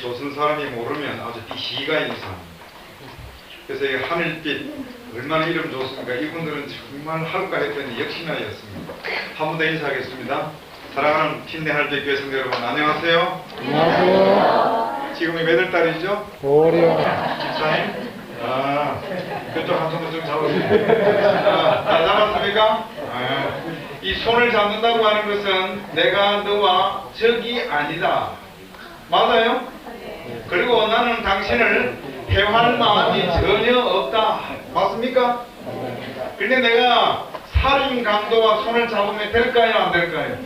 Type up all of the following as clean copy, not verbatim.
조선 사람이 모르면 아주 시가 있는 사람입니다. 그래서 이 하늘빛 얼마나 이름 좋습니까? 이분들은 정말 할까 했더니 역시나였습니다. 한 번 더 인사하겠습니다. 사랑하는 핀대하늘빛 교회 성도 여러분, 안녕하세요. 안녕하세요. 지금이 몇 월 달이죠? 5월이요. 집사님? 그쪽 한 손도 좀 잡으세요. 다 잡았습니까? 이 손을 잡는다고 하는 것은 내가 너와 적이 아니다. 맞아요? 그리고 나는 당신을 해할 마음이 전혀 없다. 맞습니까? 근데 내가 살인 강도와 손을 잡으면 될까요? 안 될까요?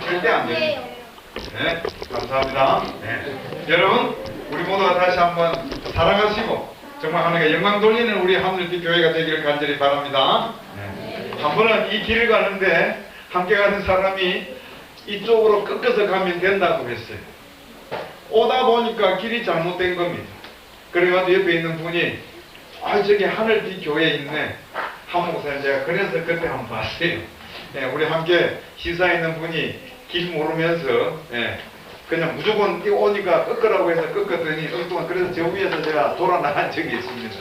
절대 안 됩니다. 네, 감사합니다. 네. 여러분, 우리 모두가 다시 한번 사랑하시고 정말 하나님께 영광 돌리는 우리 하늘빛 교회가 되기를 간절히 바랍니다. 네. 한 번은 이 길을 가는데 함께 가는 사람이 이쪽으로 꺾어서 가면 된다고 했어요. 오다 보니까 길이 잘못된 겁니다. 그래가지고 옆에 있는 분이 저기 하늘빛 교회에 있네. 한 목사님 제가 그래서 그때 한번 봤어요. 네, 우리 함께 시사에 있는 분이 길 모르면서 그냥 무조건 오니까 꺾으라고 해서 꺾었더니 엉뚱한 그래서 저 위에서 제가 돌아 나간 적이 있습니다.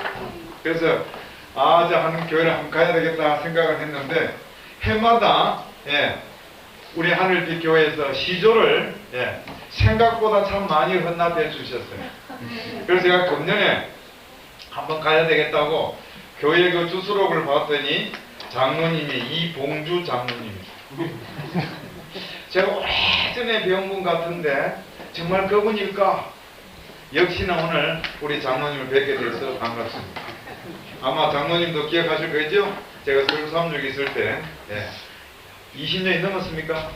그래서 저 하늘 교회를 한번 가야 되겠다 생각을 했는데 해마다 우리 하늘빛 교회에서 시조를 생각보다 참 많이 헌납해 주셨어요. 그래서 제가 금년에 한번 가야 되겠다고 교회 그 주소록을 봤더니 장로님이 이봉주 장로님입니다. 제가 오래전에 배운 분 같은데 정말 그분일까? 역시나 오늘 우리 장로님을 뵙게 돼서 반갑습니다. 아마 장로님도 기억하실 거죠? 제가 서울366 있을 때 20년이 넘었습니까?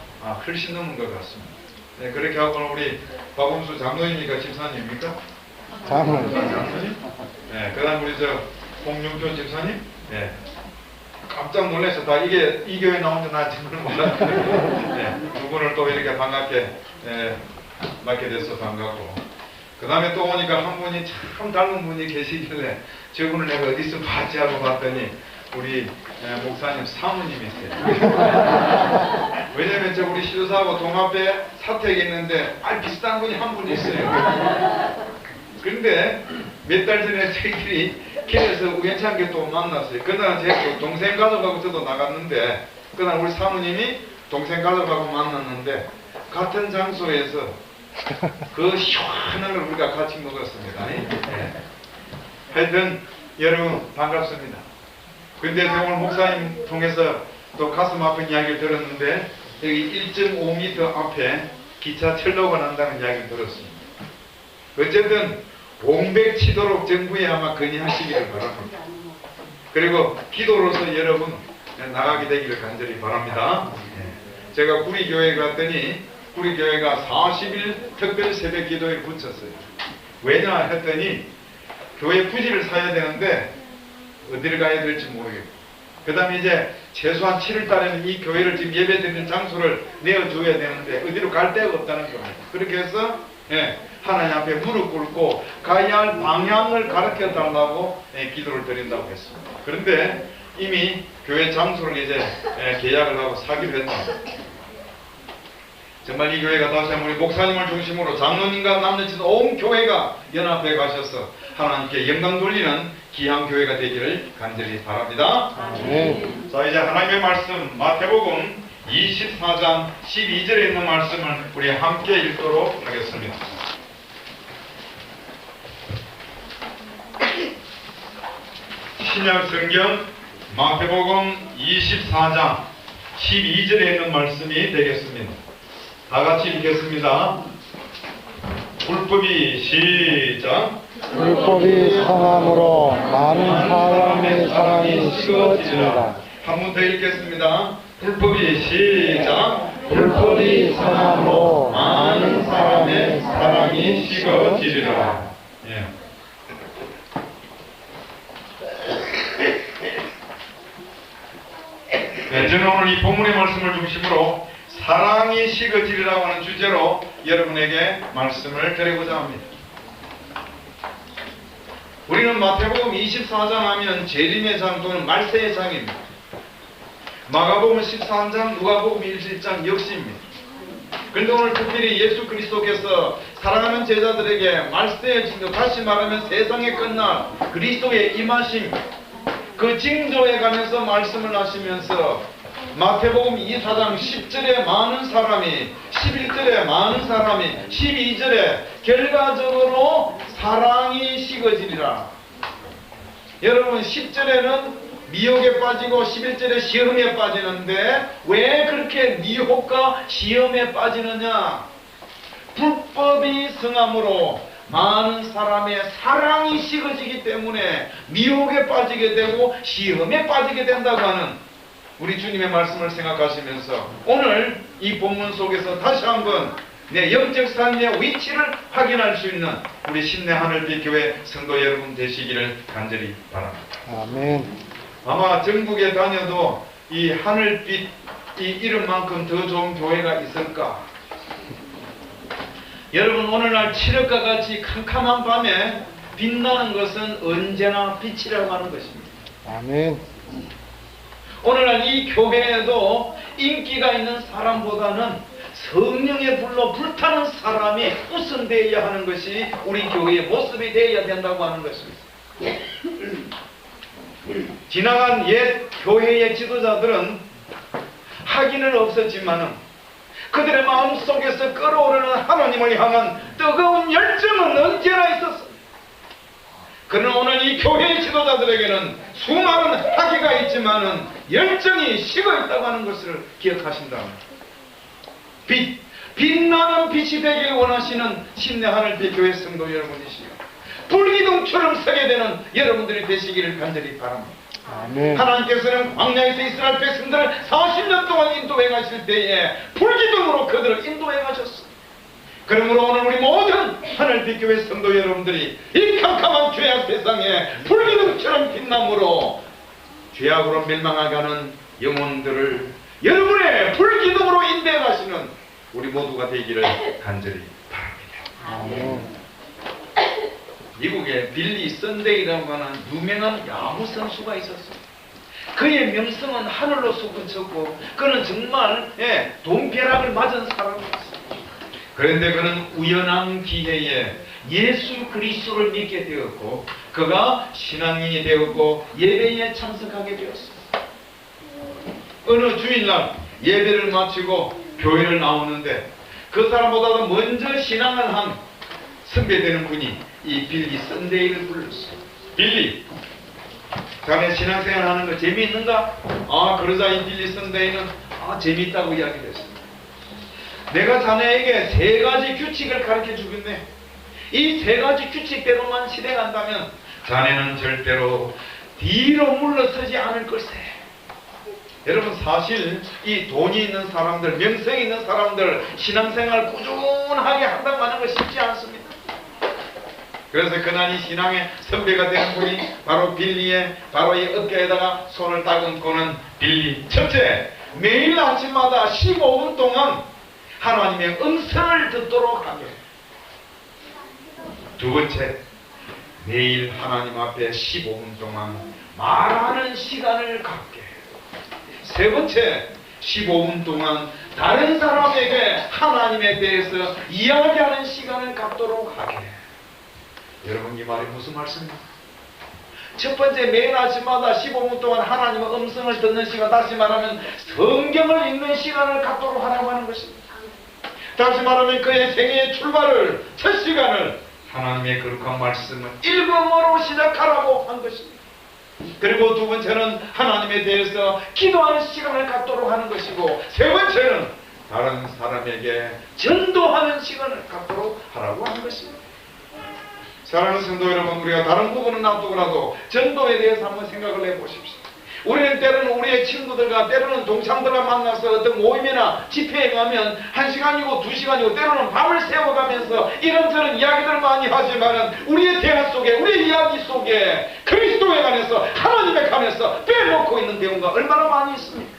훨씬 넘은 것 같습니다. 네, 그렇게 하고 우리 박범수 장로님입니까? 집사님입니까? 장로님? 네, 그 다음 우리 홍윤표 집사님? 네. 깜짝 놀라서 다 이 교회 나온 줄 나 정말 몰랐는데 네, 두 분을 또 이렇게 반갑게 맞게 돼서 반갑고 그 다음에 또 오니까 한 분이 참 닮은 분이 계시길래 저분을 내가 어디서 봤지 하고 봤더니 우리 목사님 사모님이세요. 왜냐면 저 우리 시도사하고 동앞에 사택이 있는데 비슷한 분이 한 분 있어요. 그런데 몇 달 전에 저희끼리 길에서 우연찮게 또 만났어요. 그날 제 동생 가족하고 저도 나갔는데 그날 우리 사모님이 동생 가족하고 만났는데 같은 장소에서 그 시원한 걸 우리가 같이 먹었습니다. 하여튼 여러분 반갑습니다. 근데 오늘 목사님 통해서 또 가슴 아픈 이야기를 들었는데 여기 1.5m 앞에 기차 철로가 난다는 이야기를 들었습니다. 어쨌든 공백치도록 정부에 아마 건의하시기를 바랍니다. 그리고 기도로서 여러분 나가게 되기를 간절히 바랍니다. 제가 구리교회 갔더니 구리교회가 40일 특별 새벽 기도에 붙였어요. 왜냐 했더니 교회 부지를 사야 되는데 어디를 가야 될지 모르겠고 그 다음에 이제 최소한 7월 달에는 이 교회를 지금 예배 드리는 장소를 내어줘야 되는데 어디로 갈 데가 없다는 겁니다. 그렇게 해서 하나님 앞에 무릎 꿇고 가야 할 방향을 가르쳐 달라고 기도를 드린다고 했습니다. 그런데 이미 교회 장소를 이제 계약을 하고 사기로 했답니다. 정말 이 교회가 다시 한번 우리 목사님을 중심으로 장로님과 남녀친 온 교회가 연합해 가셔서 하나님께 영광 돌리는 귀한 교회가 되기를 간절히 바랍니다. 자, 이제 하나님의 말씀 마태복음 24장 12절에 있는 말씀을 우리 함께 읽도록 하겠습니다. 신약 성경 마태복음 24장 12절에 있는 말씀이 되겠습니다. 다 같이 읽겠습니다. 불법이 시작. 불법이 성함으로 많은 사람의 사랑이 식어지리라. 한 번 더 읽겠습니다. 불법이 시작. 불법이 성함으로 많은 사람의 사랑이 식어지리라. 저는 오늘 이 본문의 말씀을 중심으로 사랑이 식어지리라고 하는 주제로 여러분에게 말씀을 드리고자 합니다. 우리는 마태복음 24장 하면 재림의 장 또는 말세의 장입니다. 마가복음 13장, 누가복음 1장 역시입니다. 그런데 오늘 특별히 예수 그리스도께서 사랑하는 제자들에게 말씀해진 것, 다시 말하면 세상의 끝날 그리스도의 임하심, 그 징조에 관해서 말씀을 하시면서 마태복음 24장 10절에 많은 사람이, 11절에 많은 사람이, 12절에 결과적으로 사랑이 식어지리라. 여러분 10절에는 미혹에 빠지고 11절에 시험에 빠지는데 왜 그렇게 미혹과 시험에 빠지느냐? 불법이 성함으로 많은 사람의 사랑이 식어지기 때문에 미혹에 빠지게 되고 시험에 빠지게 된다고 하는 우리 주님의 말씀을 생각하시면서 오늘 이 본문 속에서 다시 한번 내 영적 삶의 위치를 확인할 수 있는 우리 신내 하늘빛 교회 성도 여러분 되시기를 간절히 바랍니다. 아멘. 아마 전국에 다녀도 이 하늘빛 이 이름만큼 더 좋은 교회가 있을까? 여러분 오늘날 칠흑과 같이 캄캄한 밤에 빛나는 것은 언제나 빛이라고 하는 것입니다. 아멘. 오늘날 이 교회에도 인기가 있는 사람보다는 성령의 불로 불타는 사람이 우선되어야 하는 것이 우리 교회의 모습이 되어야 된다고 하는 것입니다. 지나간 옛 교회의 지도자들은 학위는 없었지만은 그들의 마음속에서 끓어오르는 하나님을 향한 뜨거운 열정은 언제나 있었습니다. 그러나 오늘 이 교회의 지도자들에게는 수많은 학위가 있지만은 열정이 식어있다고 하는 것을 기억하신다. 빛나는 빛이 되길 원하시는 신내 하늘빛 교회 성도 여러분이시요, 불기둥처럼 서게 되는 여러분들이 되시기를 간절히 바랍니다. 아멘. 하나님께서는 광야에서 이스라엘 백성들을 40년 동안 인도해 가실 때에 불기둥으로 그들을 인도해 가셨습니다. 그러므로 오늘 우리 모든 하늘빛 교회 성도 여러분들이 이 캄캄한 죄악 세상에 불기둥처럼 빛남으로 죄악으로 멸망하가는 영혼들을 여러분의 불기둥으로 인도해 가시는 우리 모두가 되기를 간절히 바랍니다. 아멘. 미국에 빌리 선데이라고 하는 유명한 야구 선수가 있었어요. 그의 명성은 하늘로 솟구쳤고 그는 정말 돈벼락을 맞은 사람이었어요. 그런데 그는 우연한 기회에 예수 그리스도를 믿게 되었고 그가 신앙인이 되었고 예배에 참석하게 되었어요. 어느 주일날 예배를 마치고 교회를 나오는데 그 사람보다도 먼저 신앙을 한 선배되는 분이 이 빌리 선데이를 불렀어요. 빌리, 자네 신앙생활 하는 거 재미있는가? 그러자 이 빌리 선데이는 재미있다고 이야기했습니다. 내가 자네에게 3가지 규칙을 가르쳐 주겠네. 이 3가지 규칙대로만 실행한다면 자네는 절대로 뒤로 물러서지 않을 걸세. 여러분 사실 이 돈이 있는 사람들, 명성이 있는 사람들 신앙생활 꾸준하게 한다고 하는 거 쉽지 않습니다. 그래서 그날 이 신앙의 선배가 되는 분이 바로 빌리의 바로 이 어깨에다가 손을 딱 얹고는 빌리, 첫째, 매일 아침마다 15분 동안 하나님의 음성을 듣도록 하게. 두 번째, 매일 하나님 앞에 15분 동안 말하는 시간을 갖게. 세 번째, 15분 동안 다른 사람에게 하나님에 대해서 이야기하는 시간을 갖도록 하게. 여러분 이 말이 무슨 말씀입니까? 첫 번째, 매일 아침마다 15분 동안 하나님의 음성을 듣는 시간, 다시 말하면 성경을 읽는 시간을 갖도록 하라고 하는 것입니다. 다시 말하면 그의 생애의 출발을, 첫 시간을 하나님의 거룩한 말씀을 읽음으로 시작하라고 한 것입니다. 그리고 두 번째는 하나님에 대해서 기도하는 시간을 갖도록 하는 것이고, 세 번째는 다른 사람에게 전도하는 시간을 갖도록 하라고 하는 것입니다. 사랑하는 성도 여러분, 우리가 다른 부분은 놔두고라도 전도에 대해서 한번 생각을 해보십시오. 우리는 때로는 우리의 친구들과 때로는 동창들과 만나서 어떤 모임이나 집회에 가면 1시간이고 2시간이고 때로는 밤을 새워가면서 이런저런 이야기들 많이 하지만 우리의 대화 속에, 우리의 이야기 속에 그리스도에 관해서, 하나님에 관해서 빼놓고 있는 경우가 얼마나 많이 있습니까?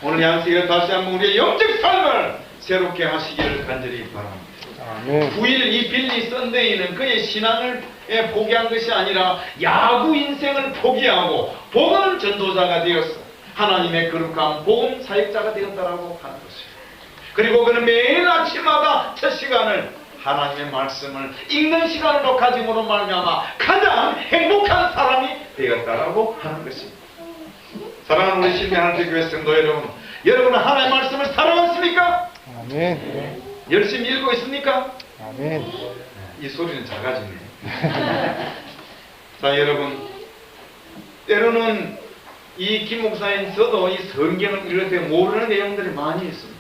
오늘 양식에 다시 한번 우리의 영적 삶을 새롭게 하시기를 간절히 바랍니다. 아멘. 9일 이 빌리 선데이는 그의 신앙을 포기한 것이 아니라 야구 인생을 포기하고 복음 전도자가 되었어 하나님의 거룩한 복음 사역자가 되었다라고 하는 것입니다. 그리고 그는 매일 아침마다 첫 시간을 하나님의 말씀을 읽는 시간으로 가짐으로 말미암아 가장 행복한 사람이 되었다라고 하는 것입니다. 사랑하는 우리 신의 하나님 교회 성도 여러분, 여러분은 하나님의 말씀을 사랑하십니까? 아멘. 열심히 읽고 있습니까? 아멘. 이 소리는 작아지네. 자, 여러분, 때로는 이 김 목사님 저도 이 성경을 읽을 때 모르는 내용들이 많이 있습니다.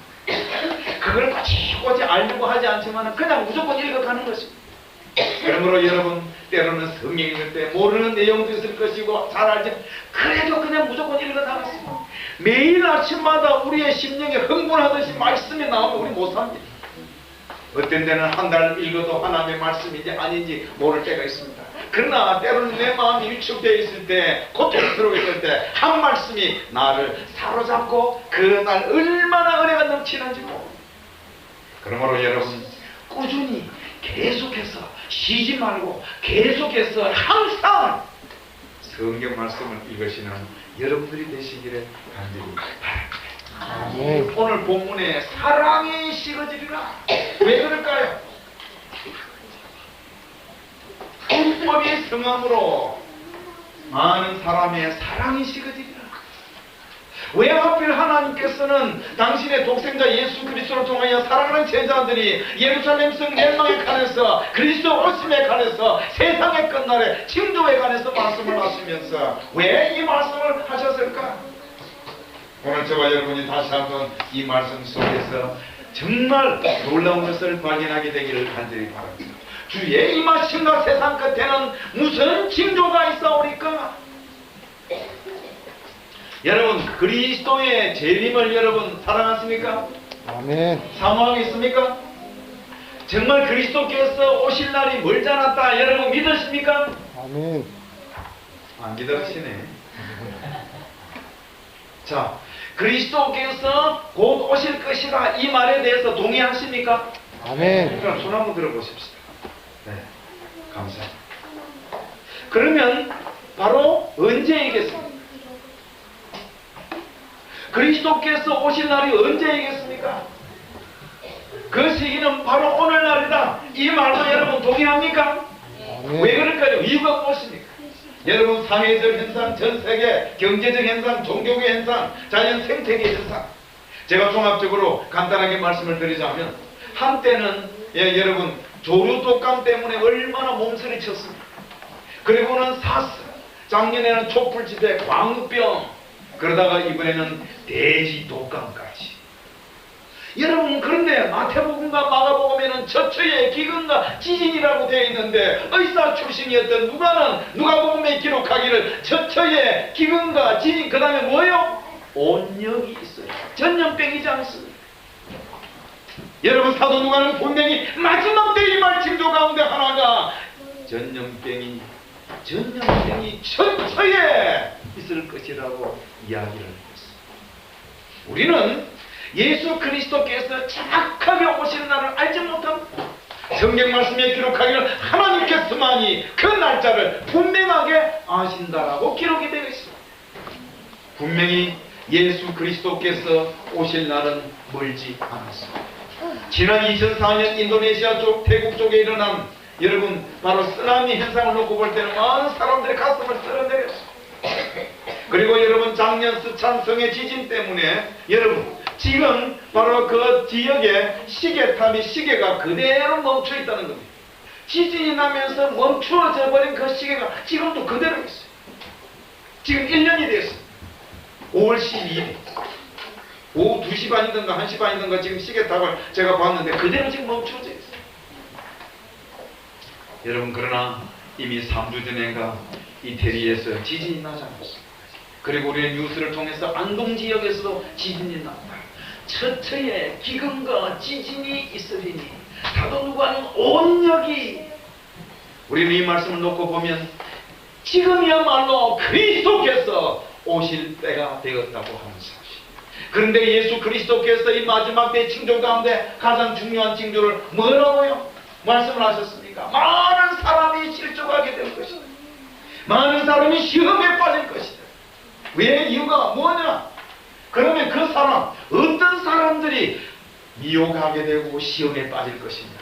그걸 꼬치꼬치 알려고 하지 않지만 그냥 무조건 읽어가는 것입니다. 그러므로 여러분, 때로는 성경 읽을 때 모르는 내용도 있을 것이고 잘 알지, 그래도 그냥 무조건 읽어나갔습니다. 매일 아침마다 우리의 심령이 흥분하듯이 말씀이 나오면 우리 못 삽니다. 어떤 데는 한 달 읽어도 하나님의 말씀인지 아닌지 모를 때가 있습니다. 그러나 때로는 내 마음이 위축되어 있을 때, 고통스러워 있을 때 한 말씀이 나를 사로잡고 그날 얼마나 은혜가 넘치는지 모릅니다. 그러므로 여러분, 꾸준히 계속해서 쉬지 말고 계속해서 항상 성경 말씀을 읽으시는 여러분들이 되시기를 간절히 바랍니다. 아멘. 오늘 본문에 사랑이 식어지리라. 왜 그럴까요? 율법이 성함으로 많은 사람의 사랑이 식어지리라. 왜 하필 하나님께서는 당신의 독생자 예수 그리스도를 통하여 사랑하는 제자들이 예루살렘 성 멸망에 관해서 그리스도 오심에 관해서 세상의 끝날에 징조에 관해서 말씀을 하시면서 왜 이 말씀을 하셨을까? 오늘 저와 여러분이 다시 한번 이 말씀 속에서 정말 놀라운 것을 발견하게 되기를 간절히 바랍니다. 주의 임하심과 세상 끝에는 무슨 징조가 있사오리까? 여러분, 그리스도의 재림을 여러분 사랑하십니까? 아멘. 사모하고 있습니까? 정말 그리스도께서 오실 날이 멀지 않았다 여러분 믿으십니까? 아멘. 안 믿으시네. 자, 그리스도께서 곧 오실 것이라 이 말에 대해서 동의하십니까? 아멘. 그럼 손 한번 들어보십시다. 네, 감사합니다. 그러면 바로 언제이겠습니까? 그리스도께서 오실 날이 언제이겠습니까? 그 시기는 바로 오늘날이다. 이 말도 여러분 동의합니까? 아멘. 왜 그럴까요? 이유가 무엇입니까? 여러분, 사회적 현상, 전세계 경제적 현상, 종교적 현상, 자연 생태계 현상, 제가 종합적으로 간단하게 말씀을 드리자면 한때는 여러분 조류 독감 때문에 얼마나 몸서리 쳤습니다. 그리고는 사스, 작년에는 촛불집회, 광우병, 그러다가 이번에는 돼지 독감까지. 여러분, 그런데 마태복음과 마가복음에는 처처의 기근과 지진이라고 되어 있는데 의사 출신이었던 누가복음에 기록하기를 처처의 기근과 지진, 그 다음에 뭐요? 온역이 있어요. 전염병이지 않습니까? 여러분, 사도 누가는 분명히 마지막 때 임할 징조 가운데 하나가 전염병이 처처에 있을 것이라고 이야기를 했습니다. 우리는 예수 그리스도께서 정확하게 오시는 날을 알지 못합니다. 성경 말씀에 기록하기를 하나님께서만이 그 날짜를 분명하게 아신다라고 기록이 되어 있습니다. 분명히 예수 그리스도께서 오실 날은 멀지 않았습니다. 지난 2004년 인도네시아 쪽, 태국 쪽에 일어난 여러분 바로 쓰나미 현상을 놓고 볼 때는 많은 사람들의 가슴을 쓸어내렸습니다. 그리고 여러분 작년 스촨성의 지진 때문에 여러분 지금 바로 그 지역에 시계가 그대로 멈춰 있다는 겁니다. 지진이 나면서 멈추어져 버린 그 시계가 지금도 그대로 있어요. 지금 1년이 됐어요. 5월 12일 오후 2시 반이든가 1시 반이든가 지금 시계탑을 제가 봤는데 그대로 지금 멈춰져 있어요. 여러분, 그러나 이미 3주 전인가 이태리에서 지진이 나지 않았습니다. 그리고 우리의 뉴스를 통해서 안동 지역에서도 지진이 났다. 처처에 기근과 지진이 있으리니 다도 누가는 온역이. 우리는 이 말씀을 놓고 보면 지금이야말로 그리스도께서 오실 때가 되었다고 하는 사실. 그런데 예수 그리스도께서 이 마지막 때 징조 가운데 가장 중요한 징조를 뭐라고요? 말씀을 하셨습니까? 많은 사람이 실족하게 될 것이다. 많은 사람이 시험에 빠질 것이다. 왜? 이유가 뭐냐? 그러면 그 사람, 어떤 사람들이 미혹하게 되고 시험에 빠질 것입니다.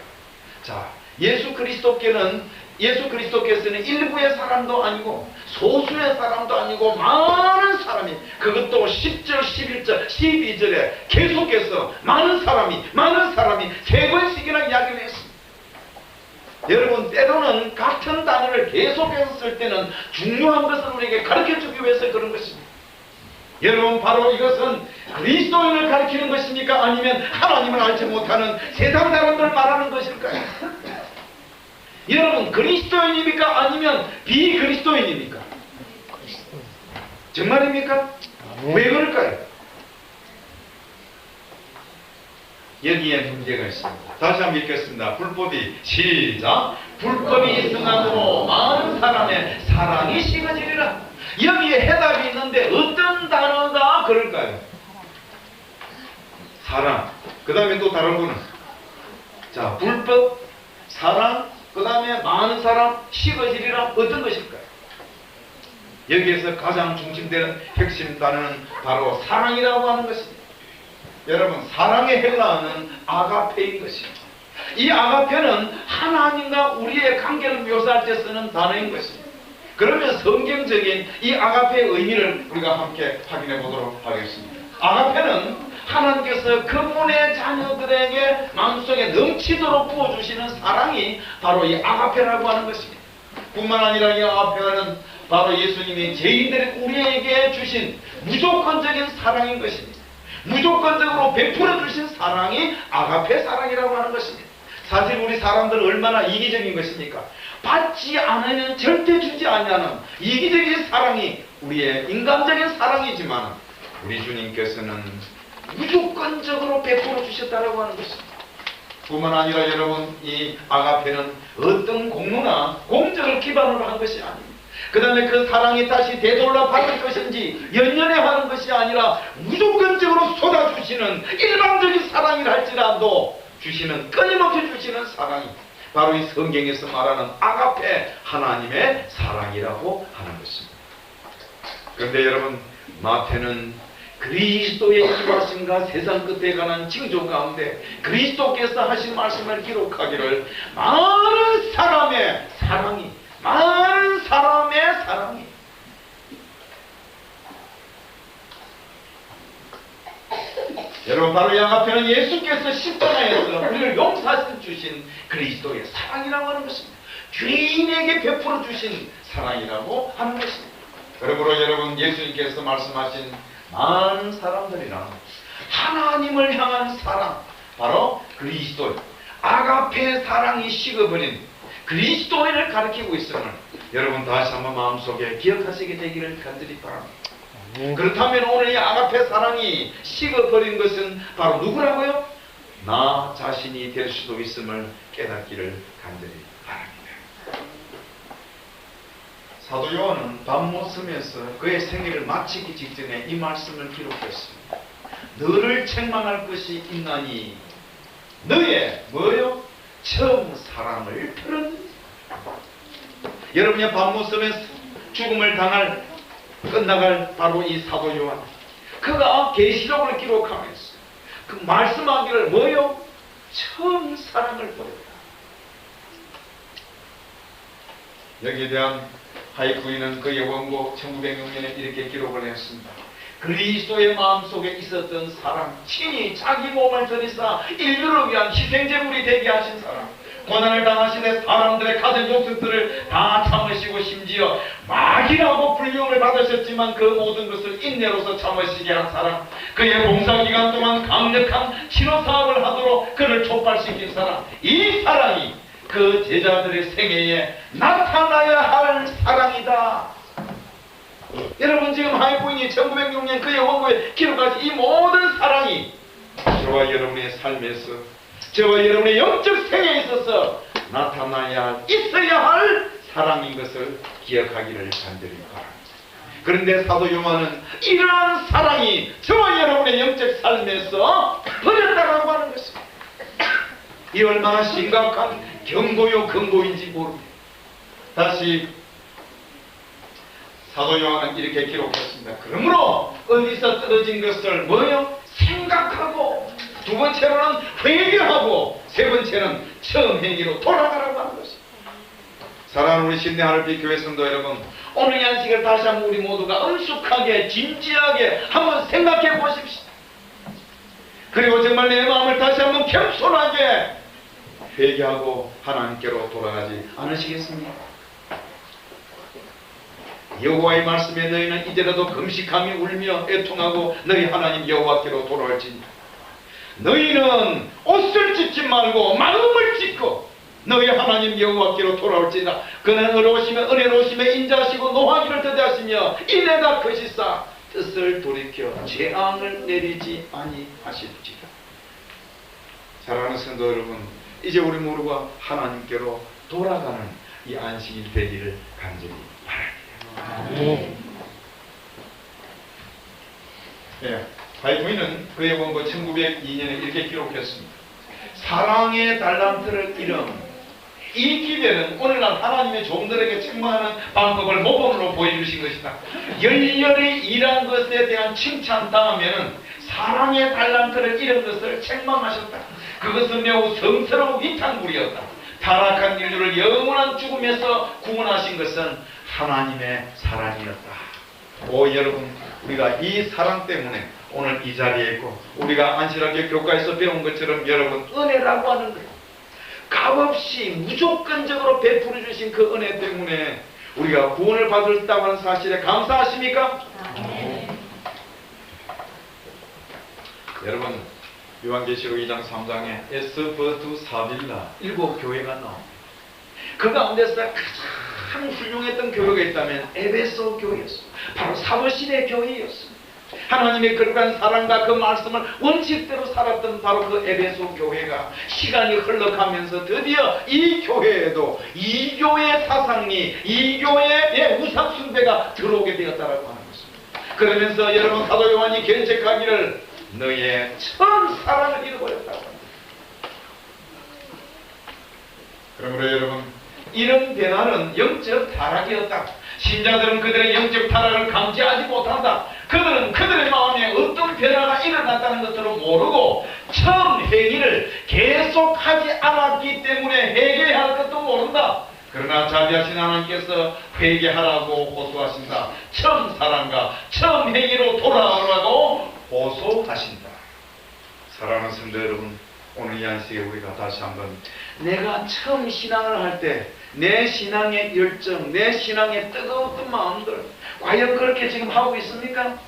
자, 예수 그리스도께서는 일부의 사람도 아니고 소수의 사람도 아니고 많은 사람이, 그것도 10절, 11절, 12절에 계속해서 많은 사람이 3번씩이나 이야기를 했습니다. 여러분, 때로는 같은 단어를 계속해서 쓸 때는 중요한 것을 우리에게 가르쳐주기 위해서 그런 것입니다. 여러분, 바로 이것은 그리스도인을 가르치는 것입니까? 아니면 하나님을 알지 못하는 세상 사람들을 말하는 것일까요? 여러분, 그리스도인입니까? 아니면 비그리스도인입니까? 정말입니까? 왜 그럴까요? 여기에 문제가 있습니다. 다시 한번 읽겠습니다. 불법이, 시작. 불법이 승함으로 많은 사람의 사랑이 식어지리라. 여기에 해답이 있는데 어떤 단어가 그럴까요? 사랑. 그 다음에 또 다른 거는, 자, 불법, 사랑, 그 다음에 많은 사람, 식어지리라. 어떤 것일까요? 여기에서 가장 중심되는 핵심 단어는 바로 사랑이라고 하는 것입니다. 여러분, 사랑의 헬라어는 아가페인 것입니다. 이 아가페는 하나님과 우리의 관계를 묘사할 때 쓰는 단어인 것입니다. 그러면 성경적인 이 아가페의 의미를 우리가 함께 확인해 보도록 하겠습니다. 아가페는 하나님께서 그분의 자녀들에게 마음속에 넘치도록 부어주시는 사랑이 바로 이 아가페라고 하는 것입니다. 뿐만 아니라 이 아가페는 바로 예수님이 죄인들이 우리에게 주신 무조건적인 사랑인 것입니다. 무조건적으로 베풀어 주신 사랑이 아가페 사랑이라고 하는 것입니다. 사실 우리 사람들은 얼마나 이기적인 것입니까? 받지 않으면 절대 주지 않냐는 이기적인 사랑이 우리의 인간적인 사랑이지만, 우리 주님께서는 무조건적으로 베풀어 주셨다고 하는 것입니다. 뿐만 아니라 여러분, 이 아가페는 어떤 공로나 공적을 기반으로 한 것이 아닙니다. 그 다음에 그 사랑이 다시 되돌려 받을 것인지 연연해 하는 것이 아니라 무조건적으로 쏟아주시는 일방적인 사랑이라 할지라도 주시는, 끊임없이 주시는 사랑이 바로 이 성경에서 말하는 아가페, 하나님의 사랑이라고 하는 것입니다. 그런데 여러분, 마태는 그리스도의 이 말씀과 세상 끝에 관한 징조 가운데 그리스도께서 하신 말씀을 기록하기를 많은 사람의 사랑이, 많은 사람의 사랑이, 여러분, 바로 이 아가페는 예수께서 십자가에서 우리를 용서해 주신 그리스도의 사랑이라고 하는 것입니다. 죄인에게 베풀어 주신 사랑이라고 하는 것입니다. 그러므로 여러분, 예수님께서 말씀하신 많은 사람들이란 하나님을 향한 사랑, 바로 그리스도, 아가페의 사랑이 식어버린 그리스도인을 가리키고 있음을 여러분 다시 한번 마음속에 기억하시게 되기를 간절히 바랍니다. 그렇다면 오늘 이 아가페 사랑이 식어버린 것은 바로 누구라고요? 나 자신이 될 수도 있음을 깨닫기를 간절히 바랍니다. 사도 요한은 밤모섬에서 그의 생애를 마치기 직전에 이 말씀을 기록했습니다. 너를 책망할 것이 있나니 너의 뭐요? 처음 사랑을 풀은. 여러분의 밤모섬에서 죽음을 당할, 끝나갈 바로 이 사도 요한, 그가 계시록을 기록하면서 그 말씀하기를 뭐요? 처음 사랑을 보였다. 여기에 대한 하이쿠이는 그의 원고 1906년에 이렇게 기록을 했습니다. 그리스도의 마음속에 있었던 사랑, 친히 자기 몸을 들이사 인류를 위한 희생제물이 되게 하신 사랑, 고난을 당하시되 사람들의 가진 욕심들을 다 참으시고 심지어 마귀라고 불명을 받으셨지만 그 모든 것을 인내로서 참으시게 한 사람, 그의 봉사기간 동안 강력한 치료사업을 하도록 그를 촉발시킨 사람, 이 사랑이 그 제자들의 생애에 나타나야 할 사랑이다. 여러분, 지금 하이부인이 1906년 그의 원고에 기록하신 이 모든 사랑이 저와 여러분의 삶에서, 저와 여러분의 영적 생애에 있어서 나타나야 있어야 할 사랑인 것을 기억하기를 간절히 바랍니다. 그런데 사도 요한은 이러한 사랑이 저와 여러분의 영적 삶에서 버렸다고 하는 것입니다. 이 얼마나 심각한 경고요 경고인지 모릅니다. 다시 사도 요한은 이렇게 기록했습니다. 그러므로 어디서 떨어진 것을 뭐요? 생각하고 두 번째로는 회개하고, 세 번째는 처음 행위로 돌아가라고 하는 것입니다. 사랑하는 우리 신내 하늘빛 교회 성도 여러분, 오늘 이 안식을 다시 한번 우리 모두가 엄숙하게 진지하게 한번 생각해 보십시오. 그리고 정말 내 마음을 다시 한번 겸손하게 회개하고 하나님께로 돌아가지 않으시겠습니까? 여호와의 말씀에 너희는 이제라도 금식하며 울며 애통하고 너희 하나님 여호와께로 돌아올지니 너희는 옷을 찢지 말고 마음을 찢고 너희 하나님 여호와께로 돌아올지니라. 그는 의로우시며 은혜로우시며 인자하시고 노하기를 더디하시며 인애가 크시사 뜻을 돌이켜 재앙을 내리지 아니하실지라. 사랑하는 성도 여러분, 이제 우리 모두가 하나님께로 돌아가는 이 안식일 되기를 간절히 바랍니다. 예, 바이브는 그의 원고 1902년에 이렇게 기록했습니다. 사랑의 달란트를 잃은 이 기회는 오늘날 하나님의 종들에게 책망하는 방법을 모범으로 보여주신 것이다. 열렬히 일한 것에 대한 칭찬 다음에는 사랑의 달란트를 잃은 것을 책망하셨다. 그것은 매우 성스러운 위탁물이었다. 타락한 인류를 영원한 죽음에서 구원하신 것은 하나님의 사랑이었다. 오 여러분, 우리가 이 사랑 때문에 오늘 이 자리에 있고 우리가 안식일 교과에서 배운 것처럼 여러분 은혜라고 하는 것, 값없이 무조건적으로 베풀어 주신 그 은혜 때문에 우리가 구원을 받았다고 하는 사실에 감사하십니까? 여러분, 요한계시록 2장 3장에 에스버두 사빌라 7교회가 나옵니다. 그 가운데서 가장 훌륭했던 교회가 있다면 에베소 교회였습니다. 바로 사도신의 교회였습니다. 하나님의 거룩한 사랑과 그 말씀을 원칙대로 살았던 바로 그 에베소 교회가 시간이 흘러가면서 드디어 이 교회에도 이교의 사상이, 이교의 우상 숭배가 들어오게 되었다라고 하는 것입니다. 그러면서 여러분, 사도 요한이 견책하기를 너의 처음 사랑을 잃어버렸다고 합니다. 그러므로 여러분, 이런 변화는 영적 타락이었다. 신자들은 그들의 영적 타락을 감지하지 못한다. 그들은 그들의 마음에 어떤 변화가 일어났다는 것들을 모르고 처음 행위를 계속하지 않았기 때문에 회개해야 할 것도 모른다. 그러나 자비하신 하나님께서 회개하라고 호소하신다. 처음 사랑과 처음 행위로 돌아오라고 호소하신다. 사랑하는 성도 여러분, 오늘 이 안식에 우리가 다시 한번 내가 처음 신앙을 할 때 내 신앙의 열정, 내 신앙의 뜨거웠던 마음들 과연 그렇게 지금 하고 있습니까?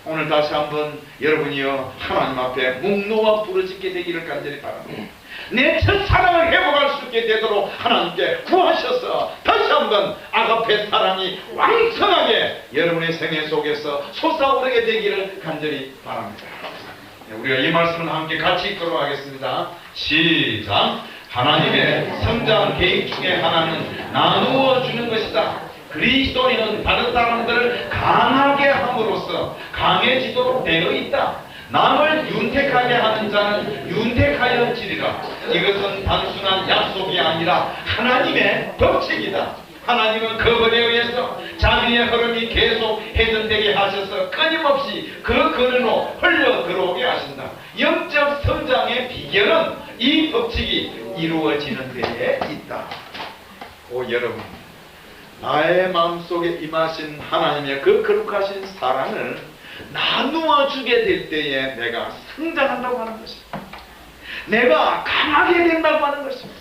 오늘 다시 한번 여러분이요 하나님 앞에 묵노와 부르짖게 되기를 간절히 바랍니다. 내 첫사랑을 회복할 수 있게 되도록 하나님께 구하셔서 다시 한번 아가페 사랑이 왕성하게 여러분의 생애 속에서 솟아오르게 되기를 간절히 바랍니다. 우리가 이 말씀을 함께 같이 읽도록 하겠습니다. 시작. 하나님의 성장 계획 중에 하나는 나누어 주는 것이다. 그리스도인은 다른 사람들을 강하게 함으로써 강해지도록 되어 있다. 남을 윤택하게 하는 자는 윤택하여지리라. 이것은 단순한 약속이 아니라 하나님의 법칙이다. 하나님은 그분에 의해서 자기의 흐름이 계속 회전되게 하셔서 끊임없이 그 근원으로 흘러 들어오게 하신다. 영적 성장의 비결은 이 법칙이 이루어지는 데에 있다. 오 여러분, 나의 마음속에 임하신 하나님의 그 거룩하신 사랑을 나누어 주게 될 때에 내가 성장한다고 하는 것입니다. 내가 강하게 된다고 하는 것입니다.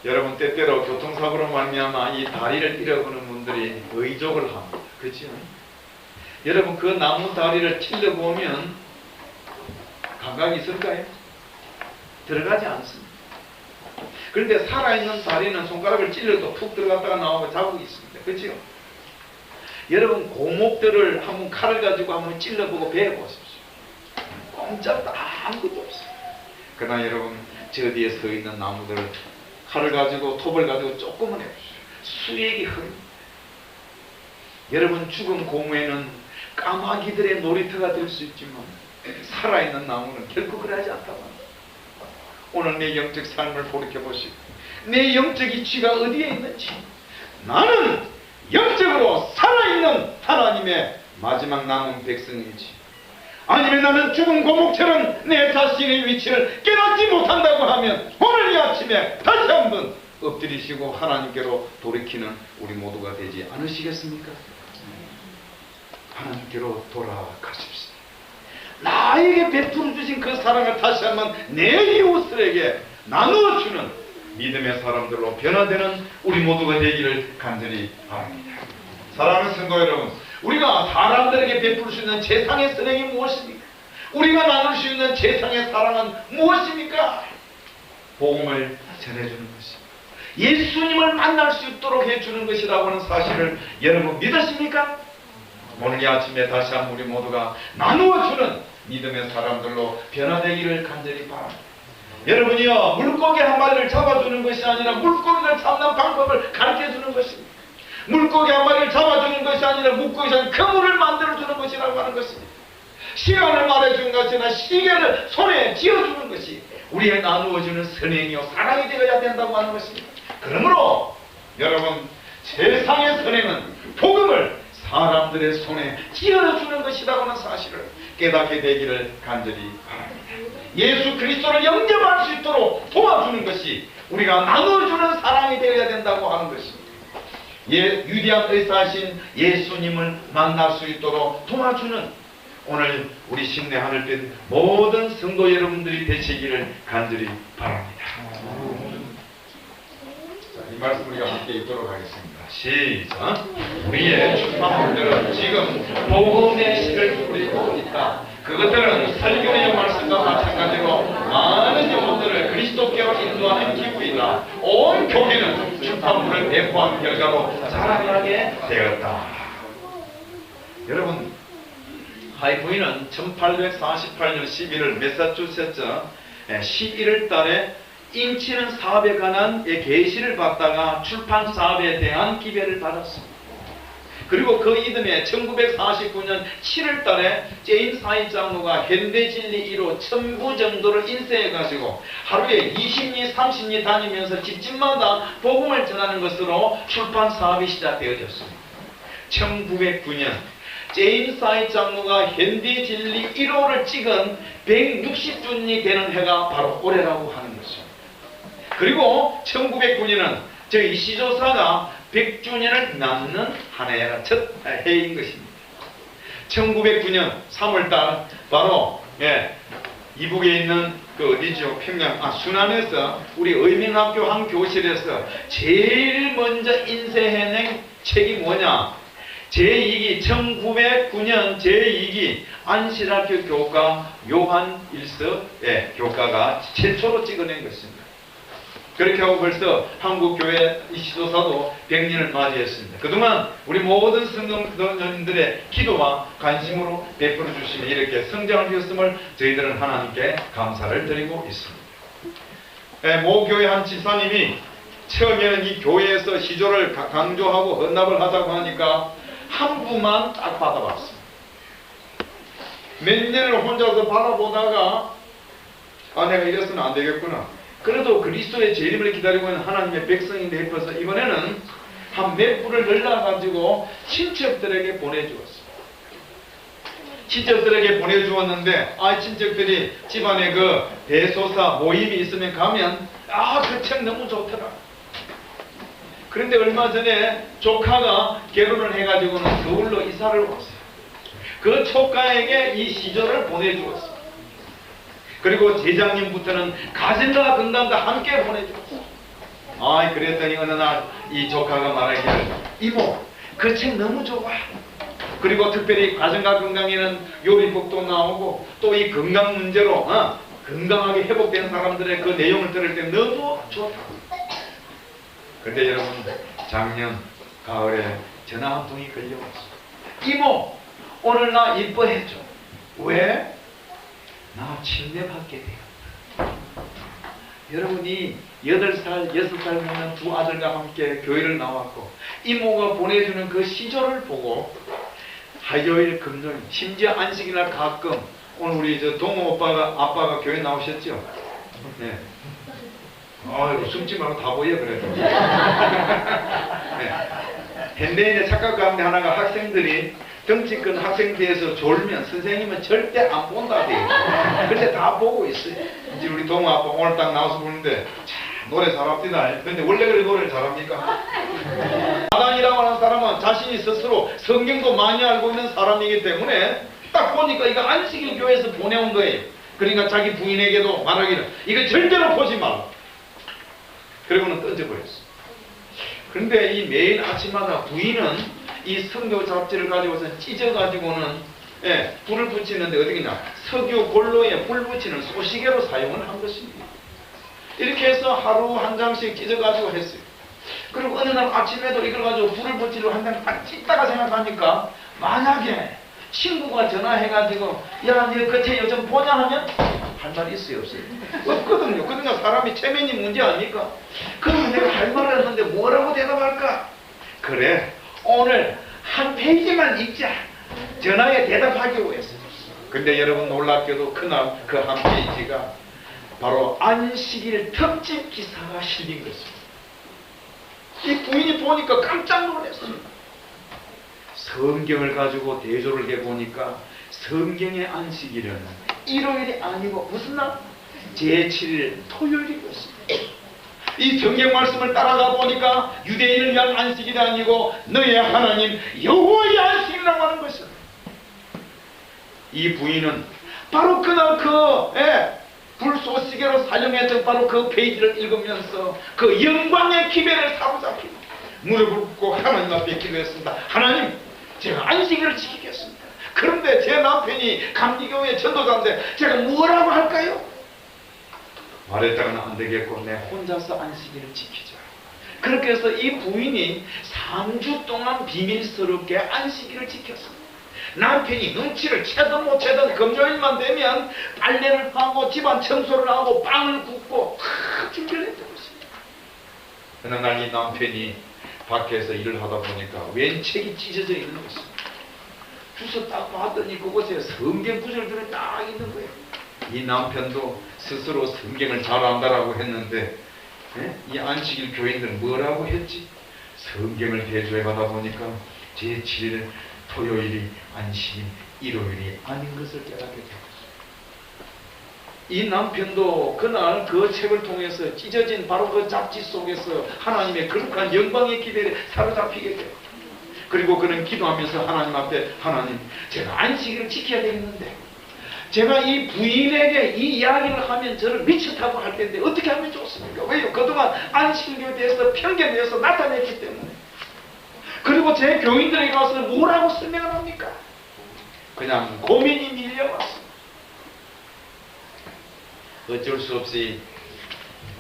여러분, 때때로 교통사고로 말미암아 이 다리를 잃어버리는 분들이 의족을 합니다. 그렇죠? 여러분, 그 나무 다리를 찔러보면 감각이 있을까요? 들어가지 않습니다. 그런데 살아있는 다리는 손가락을 찔러도 푹 들어갔다가 나오고 자국이 있습니다. 그렇죠? 여러분, 고목들을 한번 칼을 가지고 한번 찔러보고 베어보십시오. 꼼짝도 아무것도 없어요. 그러나 여러분, 저 뒤에 서 있는 나무들을 칼을 가지고 톱을 가지고 조금만 해보십시오. 수액이 흐릅니다. 여러분, 죽은 고무에는 까마귀들의 놀이터가 될 수 있지만 살아있는 나무는 결코 그러지 않다고 합니다. 오늘 내 영적 삶을 돌이켜보시고 내 영적 이치가 어디에 있는지, 나는 영적으로 살아있는 하나님의 마지막 남은 백성이지. 아니면 나는 죽은 고목처럼 내 자신의 위치를 깨닫지 못한다고 하면 오늘 이 아침에 다시 한번 엎드리시고 하나님께로 돌이키는 우리 모두가 되지 않으시겠습니까? 하나님께로 돌아가십시오. 나에게 베풀어 주신 그 사랑을 다시 한번 내 이웃들에게 나누어주는 믿음의 사람들로 변화되는 우리 모두가 되기를 간절히 바랍니다. 사랑하는 성도 여러분, 우리가 사람들에게 베풀 수 있는 세상의 선행이 무엇입니까? 우리가 나눌 수 있는 세상의 사랑은 무엇입니까? 복음을 전해주는 것입니다. 예수님을 만날 수 있도록 해주는 것이라고 하는 사실을 여러분 믿으십니까? 오늘 이 아침에 다시 한번 우리 모두가 나누어주는 믿음의 사람들로 변화되기를 간절히 바랍니다. 여러분이요, 물고기 한 마리를 잡아주는 것이 아니라 물고기를 잡는 방법을 가르쳐주는 것입니다. 물고기 한 마리를 잡아주는 것이 아니라 물고기에서 그물을 만들어주는 것이라고 하는 것입니다. 시간을 말해주는 것이 아니라 시계를 손에 쥐어주는 것이 우리의 나누어주는 선행이요 사랑이 되어야 된다고 하는 것입니다. 그러므로 여러분, 세상의 선행은 복음을 사람들의 손에 쥐어주는 것이라고 하는 사실을 깨닫게 되기를 간절히 바랍니다. 예수 그리스도를 영접할 수 있도록 도와주는 것이 우리가 나눠주는 사랑이 되어야 된다고 하는 것입니다. 위대한 의사하신 예수님을 만날 수 있도록 도와주는 오늘 우리 심내 하늘빛 모든 성도 여러분들이 되시기를 간절히 바랍니다. 자, 이 말씀 우리가 함께 읽도록 하겠습니다. 시작. 우리의 출판물들은 지금 복음의 씨를 뿌리고 있다. 그것들은 설교의 말씀과 마찬가지로 많은 영혼들을 그리스도께로 인도하는 기부이다. 온 교회는 출판물을 배포한 결과로 자라나게 되었다. 여러분, 하이부인은 1848년 11월 매사추세츠 11월 달에 인치는 사업에 관한 계시를 받다가 출판 사업에 대한 기별을 받았습니다. 그리고 그 이듬해 1949년 7월 달에 제인 사이 장로가 현대진리 1호 1000부 정도를 인쇄해가지고 하루에 20리 30리 다니면서 집집마다 복음을 전하는 것으로 출판 사업이 시작되어졌습니다. 1909년 제인 사이 장로가 현대진리 1호를 찍은 160주년이 되는 해가 바로 올해라고 하는 것입니다. 그리고 1909년은 저희 시조사가 100주년을 남는 한 해가 첫 해인 것입니다. 1909년 3월달 바로 이북에 있는 그 어디죠? 평양 순안에서 우리 의민학교 한 교실에서 제일 먼저 인쇄해낸 책이 뭐냐? 제2기 1909년 제2기 안실학교 교과 요한 1서 교과가 최초로 찍어낸 것입니다. 그렇게 하고 벌써 한국교회 시조사도 100년을 맞이했습니다. 그동안 우리 모든 성도님들의 기도와 관심으로 베풀어 주시며 이렇게 성장을 하셨음을 저희들은 하나님께 감사를 드리고 있습니다. 모 교회 한 집사님이 처음에는 이 교회에서 시조를 강조하고 헌납을 하자고 하니까 한 부만 딱 받아봤습니다. 몇 년을 혼자서 바라보다가 내가 이래서는 안 되겠구나. 그래도 그리스도의 재림을 기다리고 있는 하나님의 백성인데 싶어서 이번에는 한 몇 부를 늘려가지고 친척들에게 보내주었습니다. 친척들에게 보내주었는데 친척들이 집안에 그 대소사 모임이 있으면 가면 그 책 너무 좋더라. 그런데 얼마 전에 조카가 결혼을 해가지고는 서울로 이사를 왔어요. 그 조카에게 이 시조를 보내주었어요. 그리고 제장님부터는 가정과 건강과 함께 보내주었어요. 그랬더니 어느 날 이 조카가 말하기를 이모 그 책 너무 좋아. 그리고 특별히 가정과 건강에는 요리법도 나오고 또 이 건강 문제로 건강하게 회복된 사람들의 그 내용을 들을 때 너무 좋다. 그런데 여러분 작년 가을에 전화 한 통이 걸려왔어요. 이모 오늘 나 이뻐해줘. 왜? 나 침례받게 돼요. 여러분이 8살, 6살 먹는 두 아들과 함께 교회를 나왔고 이모가 보내주는 그 시조를 보고 화요일, 금요일, 심지어 안식일날 가끔 오늘 우리 저 동호 아빠가 교회 나오셨죠? 네. 숨지 말고 다 보여 그래도. 네. 현대인의 착각 가운데 하나가 학생들이 덩치 큰 학생 뒤에서 졸면 선생님은 절대 안 본다 돼요. 근데 다 보고 있어요. 이제 우리 동호 아빠 오늘 딱 나와서 보는데 참 노래 잘합니다. 근데 원래 그래 노래를 잘합니까? 나단이라고 하는 사람은 자신이 스스로 성경도 많이 알고 있는 사람이기 때문에 딱 보니까 이거 안식일 교회에서 보내온 거예요. 그러니까 자기 부인에게도 말하기를 이거 절대로 보지 말라. 그리고는 던져버렸어. 그런데 이 매일 아침마다 부인은 이 성교 잡지를 가지고서 찢어가지고는 불을 붙이는데 어떻게 냐 석유 골로에 불 붙이는 소시계로 사용을 한 것입니다. 이렇게 해서 하루 한 장씩 찢어가지고 했어요. 그리고 어느 날 아침에도 이걸 가지고 불을 붙이려고 한 장 딱 찢다가 생각하니까 만약에 친구가 전화해가지고 야, 너 그때 요즘 보냐 하면 할 말이 있어요, 없어요? 없거든요. 그러니까 사람이 체면이 문제 아닙니까? 그러면 내가 할 말을 했는데 뭐라고 대답할까? 그래, 오늘 한 페이지만 읽자. 전화에 대답하기로 했어요. 근데 여러분 놀랍게도 그날 그 한 페이지가 바로 안식일 특집 기사가 실린 것입니다. 이 부인이 보니까 깜짝 놀랐습니다. 성경을 가지고 대조를 해보니까 성경의 안식일은 일요일이 아니고 무슨 날? 제7일 토요일이었습니다. 이 성경 말씀을 따라가 보니까 유대인을 위한 안식일이 아니고 너의 하나님 여호와의 안식이라고 하는 것이다. 이 부인은 바로 그날 불쏘시개로 사용했던 바로 그 페이지를 읽으면서 그 영광의 기별을 사로잡히고 무릎을 꿇고 하나님 앞에 기도했습니다. 하나님, 제가 안식일을 지키겠습니다. 그런데 제 남편이 감리교회 전도자인데 제가 뭐라고 할까요? 말했다가는 안 되겠고 내 혼자서 안식일을 지키자. 그렇게 해서 이 부인이 3주 동안 비밀스럽게 안식일을 지켰습니다. 남편이 눈치를 채든 못 채든 금요일만 되면 빨래를 하고 집안 청소를 하고 빵을 굽고 다 준비를 했던 것입니다. 어느 날 이 남편이 밖에서 일을 하다 보니까 웬 책이 찢어져 있는 것입니다. 주워 딱 봤더니 그곳에 성경 구절들이 딱 있는 거예요. 이 남편도 스스로 성경을 잘 안다라고 했는데 이 안식일 교인들은 뭐라고 했지? 성경을 대조해 가다 보니까 제7일 토요일이 안식일, 일요일이 아닌 것을 깨닫게 되었습니다. 이 남편도 그날 그 책을 통해서 찢어진 바로 그 잡지 속에서 하나님의 거룩한 영광의 기대에 사로잡히게 되었습니다. 그리고 그는 기도하면서 하나님 앞에 하나님, 제가 안식일을 지켜야 되겠는데 제가 이 부인에게 이 이야기를 하면 저를 미쳤다고 할 텐데 어떻게 하면 좋습니까? 왜요? 그동안 안식일에 대해서 편견에 대해서 나타냈기 때문에. 그리고 제 교인들에게 가서 뭐라고 설명을 합니까? 그냥 고민이 밀려왔습니다. 어쩔 수 없이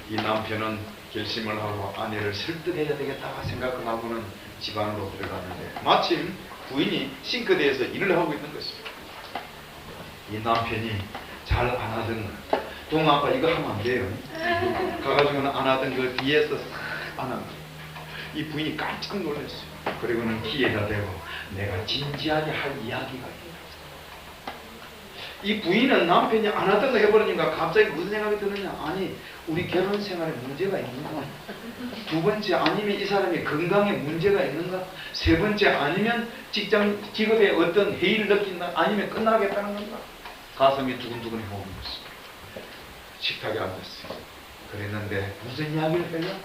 이 남편은 결심을 하고 아내를 설득해야 되겠다 생각을 하고는 집 안으로 들어갔는데 마침 부인이 싱크대에서 일을 하고 있는 것입니다. 이 남편이 잘 안 하던 동아빠 이거 하면 안 돼요. 가가지고는 안 하던 그 뒤에서 안 합니다. 이 부인이 깜짝 놀랐어요. 그리고는 기회가 되고 내가 진지하게 할 이야기가 있다. 이 부인은 남편이 안 하던 거 해버리니까 갑자기 무슨 생각이 드느냐. 아니 우리 결혼 생활에 문제가 있는가? 두 번째 아니면 이 사람이 건강에 문제가 있는가? 세 번째 아니면 직업에 어떤 해이를 느낀다? 아니면 끝나겠다는 건가? 가슴이 두근두근 해오는 것입니다. 식탁에 앉았어요. 그랬는데 무슨 이야기를 해요?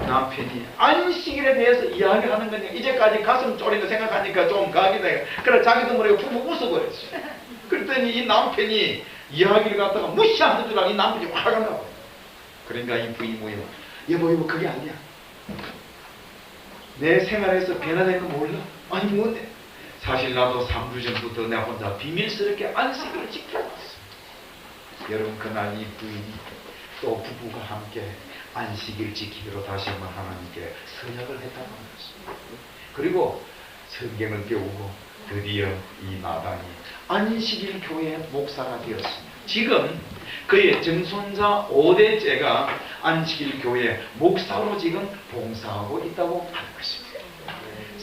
남편이 안식일에 대해서 이야기하는 거냐. 이제까지 가슴 쪼린 거 생각하니까 좀 각이 돼. 그래 자기도 모르게 푹푹 웃어버렸어요. 그랬더니 이 남편이 이야기를 갖다가 무시하는 줄 알고 이 남편이 화가 나고. 그러니까 이 부인이 뭐예요? 여보 그게 아니야. 내 생활에서 변화된 거 몰라? 아니 뭔데? 사실 나도 3주 전부터 내가 혼자 비밀스럽게 안식일을 지켜왔어. 여러분 그날 이 부인이 또 부부가 함께 안식일 지키기로 다시 한번 하나님께 선약을 했다는 것입니다. 그리고 성경을 배우고 드디어 이 나단이 안식일 교회 목사가 되었습니다. 지금 그의 정손자 5대째가 안식일 교회 목사로 지금 봉사하고 있다고 하는 것입니다.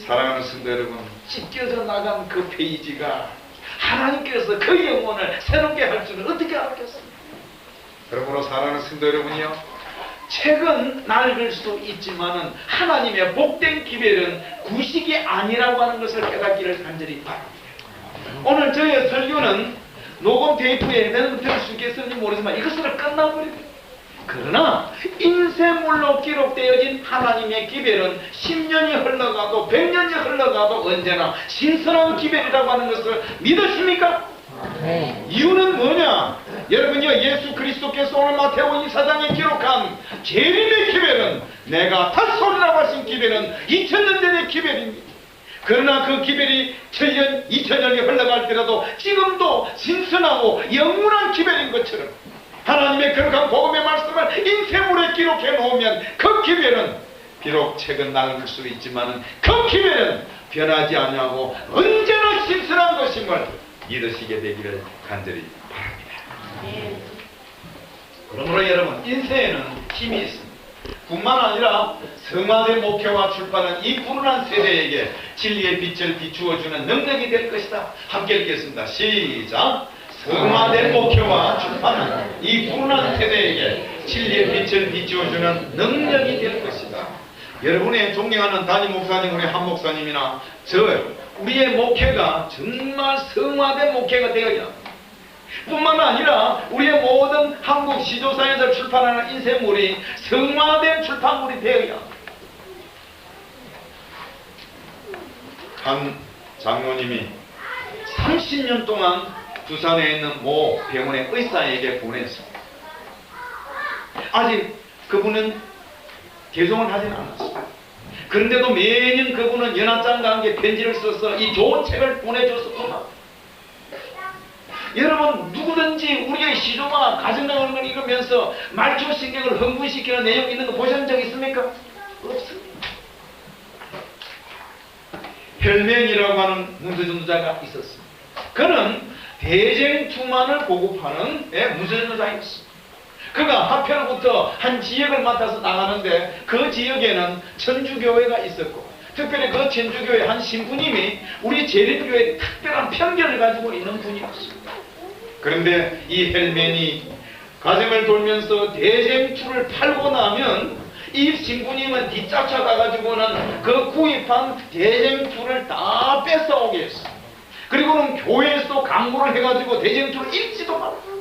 사랑하는 성도 여러분, 찢겨져 나간 그 페이지가 하나님께서 그 영혼을 새롭게 할 줄은 어떻게 알겠습니까? 그러므로 사랑하는 성도 여러분이요, 책은 낡을 수 있지만은 하나님의 복된 기별은 구식이 아니라고 하는 것을 깨닫기를 간절히 바랍니다. 오늘 저의 설교는 녹음 테이프에 내는 들을 수 있겠는지 모르지만 이것으로 끝나버립니다. 그러나 인쇄물로 기록되어진 하나님의 기별은 10년이 흘러가도 100년이 흘러가도 언제나 신선한 기별이라고 하는 것을 믿으십니까? 이유는 뭐냐? 여러분요, 예수 그리스도께서 오늘 마태복음 24장에 기록한 재림의 기별은 내가 탓소리라고 하신 기별은 2000년 전의 기별입니다. 그러나 그 기별이 1000년, 2000년이 흘러갈지라도 지금도 신선하고 영원한 기별인 것처럼 하나님의 거룩한 복음의 말씀을 인쇄물에 기록해 놓으면 그 기별은 비록 책은 낡을 수 있지만 그 기별은 변하지 아니하고 언제나 신선한 것임을 믿으시게 되기를 간절히 바랍니다. 그러므로 여러분, 인쇄에는 힘이 있습니다. 뿐만 아니라 성화된 목회와 출판은 이 불운한 세대에게 진리의 빛을 비추어주는 능력이 될 것이다. 함께 읽겠습니다. 시작. 성화된 목회와 출판은 이 불운한 세대에게 진리의 빛을 비추어주는 능력이 될 것이다. 여러분의 존경하는 담임 목사님, 우리 한 목사님이나 우리의 목회가 정말 성화된 목회가 되어야 합니다. 뿐만 아니라 우리의 모든 한국 시조사에서 출판하는 인쇄물이 성화된 출판물이 되어야 합니다. 한 장로님이 30년 동안 부산에 있는 모 병원의 의사에게 보냈습니다. 아직 그분은 개송을 하진 않았습니다. 그런데도 매년 그분은 연합장과 함께 편지를 써서 이 좋은 책을 보내줬습니다. 여러분, 누구든지 우리의 시조가 가정강을 읽으면서 말초신경을 흥분시키는 내용이 있는 거 보신 적 있습니까? 없습니다. 헬멘이라고 하는 문서전도자가 있었습니다. 그는 대쟁투만을 보급하는 문서전도자였습니다. 그가 하편부터 한 지역을 맡아서 나가는데 그 지역에는 천주교회가 있었고 특별히 그 천주교회 한 신부님이 우리 재림교회에 특별한 편견을 가지고 있는 분이었습니다. 그런데 이 헬멘이 가정을 돌면서 대쟁투를 팔고 나면 이 신부님은 뒤쫓아가가지고는 그 구입한 대쟁투를 다 뺏어오게 했어요. 그리고는 교회에서 강구를 해가지고 대쟁투를 읽지도 말아요.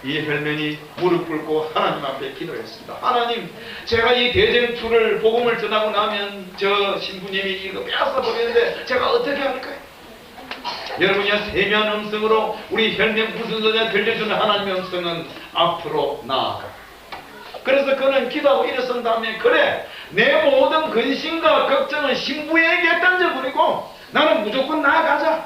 이 헬멘이 무릎 꿇고 하나님 앞에 기도했습니다. 하나님, 제가 이 대쟁투를 복음을 전하고 나면 저 신부님이 이거 빼앗아 버리는데 제가 어떻게 할까요? 여러분이 세미한 음성으로 우리 헬멘 무슨소리에 들려주는 하나님의 음성은 앞으로 나아가. 그래서 그는 기도하고 일어선 다음에 그래, 내 모든 근심과 걱정은 신부에게 던져버리고 나는 무조건 나아가자.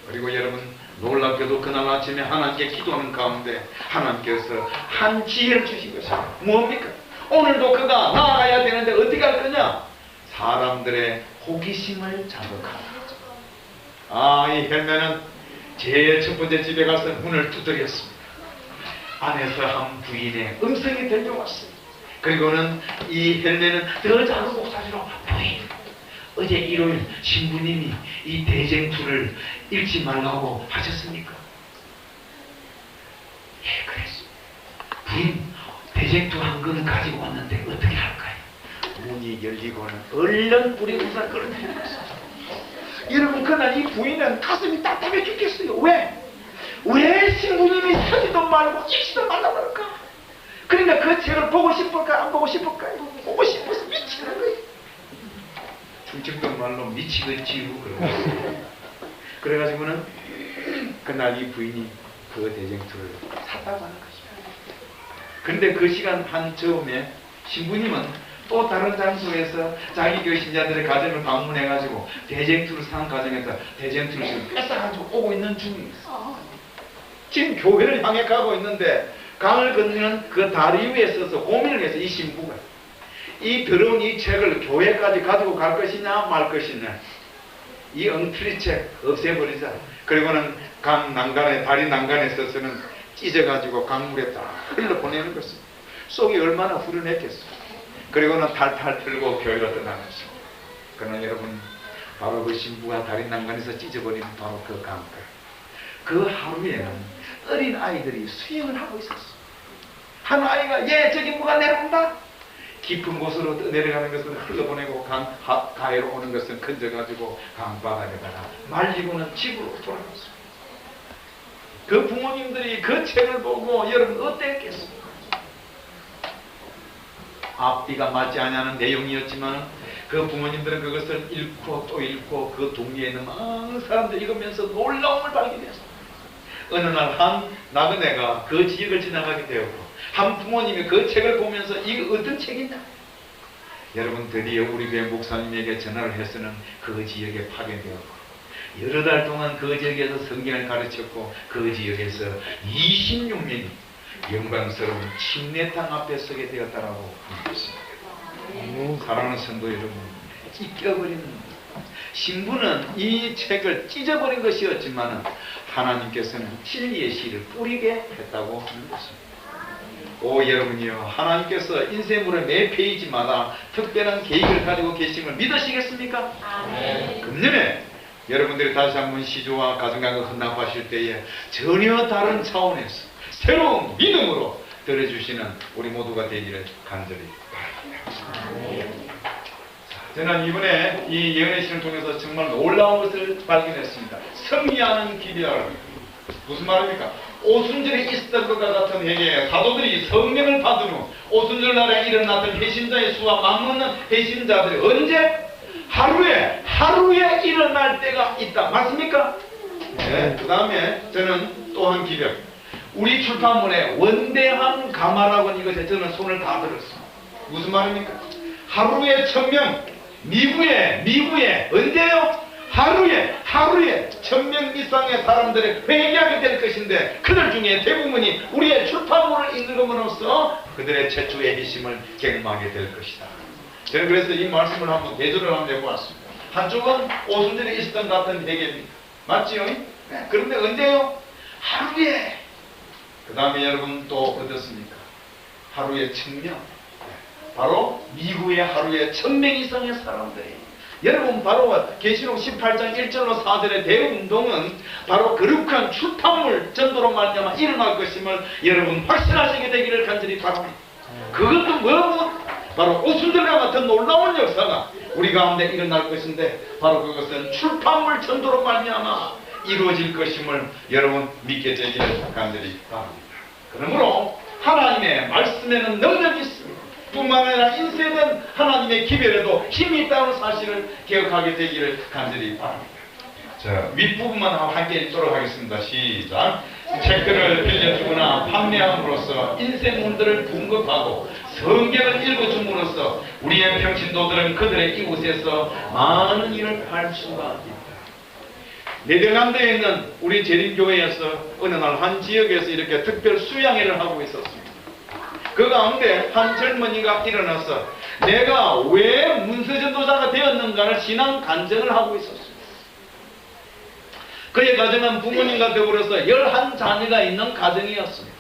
그리고 여러분, 놀랍게도 그날 아침에 하나님께 기도하는 가운데 하나님께서 한 지혜를 주신 것입니다. 뭡니까? 오늘도 그가 나아가야 되는데 어떻게 할 거냐? 사람들의 호기심을 자극하라. 이 헬멘은 제일 첫 번째 집에 가서 문을 두드렸습니다. 안에서 한 부인의 음성이 들려왔습니다. 그리고는 이 헬멘은 더 작은 목소리로 부인, 어제 일요일 신부님이 이 대쟁투를 읽지 말라고 하셨습니까? 예, 그랬습니다. 부인, 대쟁투 한 건 가지고 왔는데 어떻게 할까요? 문이 열리고는 얼른 우리 우산 끌어내렸습니다. 여러분, 그날 이 부인은 가슴이 답답해 죽겠어요. 왜 신부님이 서지도 말고 읽지도 말라고 할까? 그러니까 그 책을 보고 싶을까 안 보고 싶을까요? 보고 싶어서 미치는 거예요. 충청도 말로 미치겠지요. 그래가지고는 그날 이 부인이 그 대쟁투를 샀다고 하는 것입니다. 근데 그 시간 한 즈음에 신부님은 또 다른 장소에서 자기 교회 신자들의 가정을 방문해가지고 대쟁투를 산 가정에서 대쟁투를 지금 뺏어가지고 오고 있는 중이었어. 지금 교회를 향해 가고 있는데 강을 건너는 그 다리 위에 서서 고민을 해서 이 신부가 이 더러운 이 책을 교회까지 가지고 갈 것이냐 말 것이냐, 이 엉터리 책 없애버리자. 그리고는 강 난간에, 다리 난간에 서서는 찢어가지고 강물에 딱 흘러보내는 것입니다. 속이 얼마나 후련했겠어. 그리고는 탈탈 털고 교회로 떠나갔어. 그러나 여러분, 바로 그 신부가 다리 난간에서 찢어버린 바로 그 강가, 그 하루에는 어린 아이들이 수영을 하고 있었어. 한 아이가 저기 뭐가 내려온다. 깊은 곳으로 내려가는 것은 흘러보내고 가해로 오는 것은 건져가지고 강바닥에다가 말리고는 집으로 돌아갔습니다. 그 부모님들이 그 책을 보고 여러분 어땠겠습니까? 앞뒤가 맞지 않냐는 내용이었지만 그 부모님들은 그것을 읽고 또 읽고 그 동네에 있는 많은 사람들이 읽으면서 놀라움을 발견했습니다. 어느 날 한 나그네가 그 지역을 지나가게 되었고 한 부모님이 그 책을 보면서 이거 어떤 책이냐? 여러분 드디어 우리 교회 목사님에게 전화를 해서는 그 지역에 파견되었고 여러 달 동안 그 지역에서 성경을 가르쳤고 그 지역에서 26명이 영광스러운 침례탕 앞에 서게 되었다라고 합니다. 사랑하는 성도 여러분, 찢겨버리는 신부는 이 책을 찢어버린 것이었지만 하나님께서는 진리의 씨를 뿌리게 했다고 하는 것입니다. 오 여러분이요, 하나님께서 인생물의 매 페이지마다 특별한 계획을 가지고 계심을 믿으시겠습니까? 금년에 여러분들이 다시 한번 시조와 가정강을 헌납하실 때에 전혀 다른 차원에서 새로운 믿음으로 들어주시는 우리 모두가 되기를 간절히 바랍니다. 저는 이번에 이 예언의 신을 통해서 정말 놀라운 것을 발견했습니다. 승리하는 기별. 무슨 말입니까? 오순절에 있었던 것과 같은 해에 사도들이 성령을 받은 후 오순절 날에 일어났던 회심자의 수와 맞먹는 회심자들이 언제? 하루에 일어날 때가 있다. 맞습니까? 네. 그 다음에 저는 또 한 기별. 우리 출판문에 원대한 가마라고 하는 이것에 저는 손을 다 들었습니다. 무슨 말입니까? 하루에 1000명, 미국에 언제요? 하루에 1000명 이상의 사람들이 회개하게 될 것인데 그들 중에 대부분이 우리의 출판물을 읽음으로써 그들의 최초의 희심을 경험하게 될 것이다. 저는 그래서 이 말씀을 한번 대조를 한번 해보았습니다. 한쪽은 오순절에 있었던 같은 회개입니다. 맞지요? 네. 그런데 언제요? 하루에. 그 다음에 여러분 또 어떻습니까? 하루에 1000명. 바로 미국의 하루에 1000명 이상의 사람들이 여러분 바로 계시록 18장 1절로 4절의 대운동은 바로 거룩한 출판물 전도로 말미암아 일어날 것임을 여러분 확신하시게 되기를 간절히 바랍니다. 그것도 뭐고? 바로 오순절과 같은 놀라운 역사가 우리 가운데 일어날 것인데 바로 그것은 출판물 전도로 말미암아 이루어질 것임을 여러분 믿게 되기를 간절히 바랍니다. 그러므로 하나님의 말씀에는 능력이 있습니다. 뿐만 아니라 인쇄된 하나님의 기별에도 힘이 있다는 사실을 기억하게 되기를 간절히 바랍니다. 자, 윗부분만 함께 읽도록 하겠습니다. 시작. 책들을 빌려주거나 판매함으로써 인쇄물들을 공급하고 성경을 읽어줌으로써 우리의 평신도들은 그들의 이곳에서 많은 일을 할 수가 있다. 네덜란드에 있는 우리 재림교회에서 어느 날 한 지역에서 이렇게 특별 수양회를 하고 있었습니다. 그 가운데 한 젊은이가 일어나서 내가 왜 문서전도자가 되었는가를 신앙 간증을 하고 있었습니다. 그의 가정은 부모님과 더불어서 11자녀가 있는 가정이었습니다.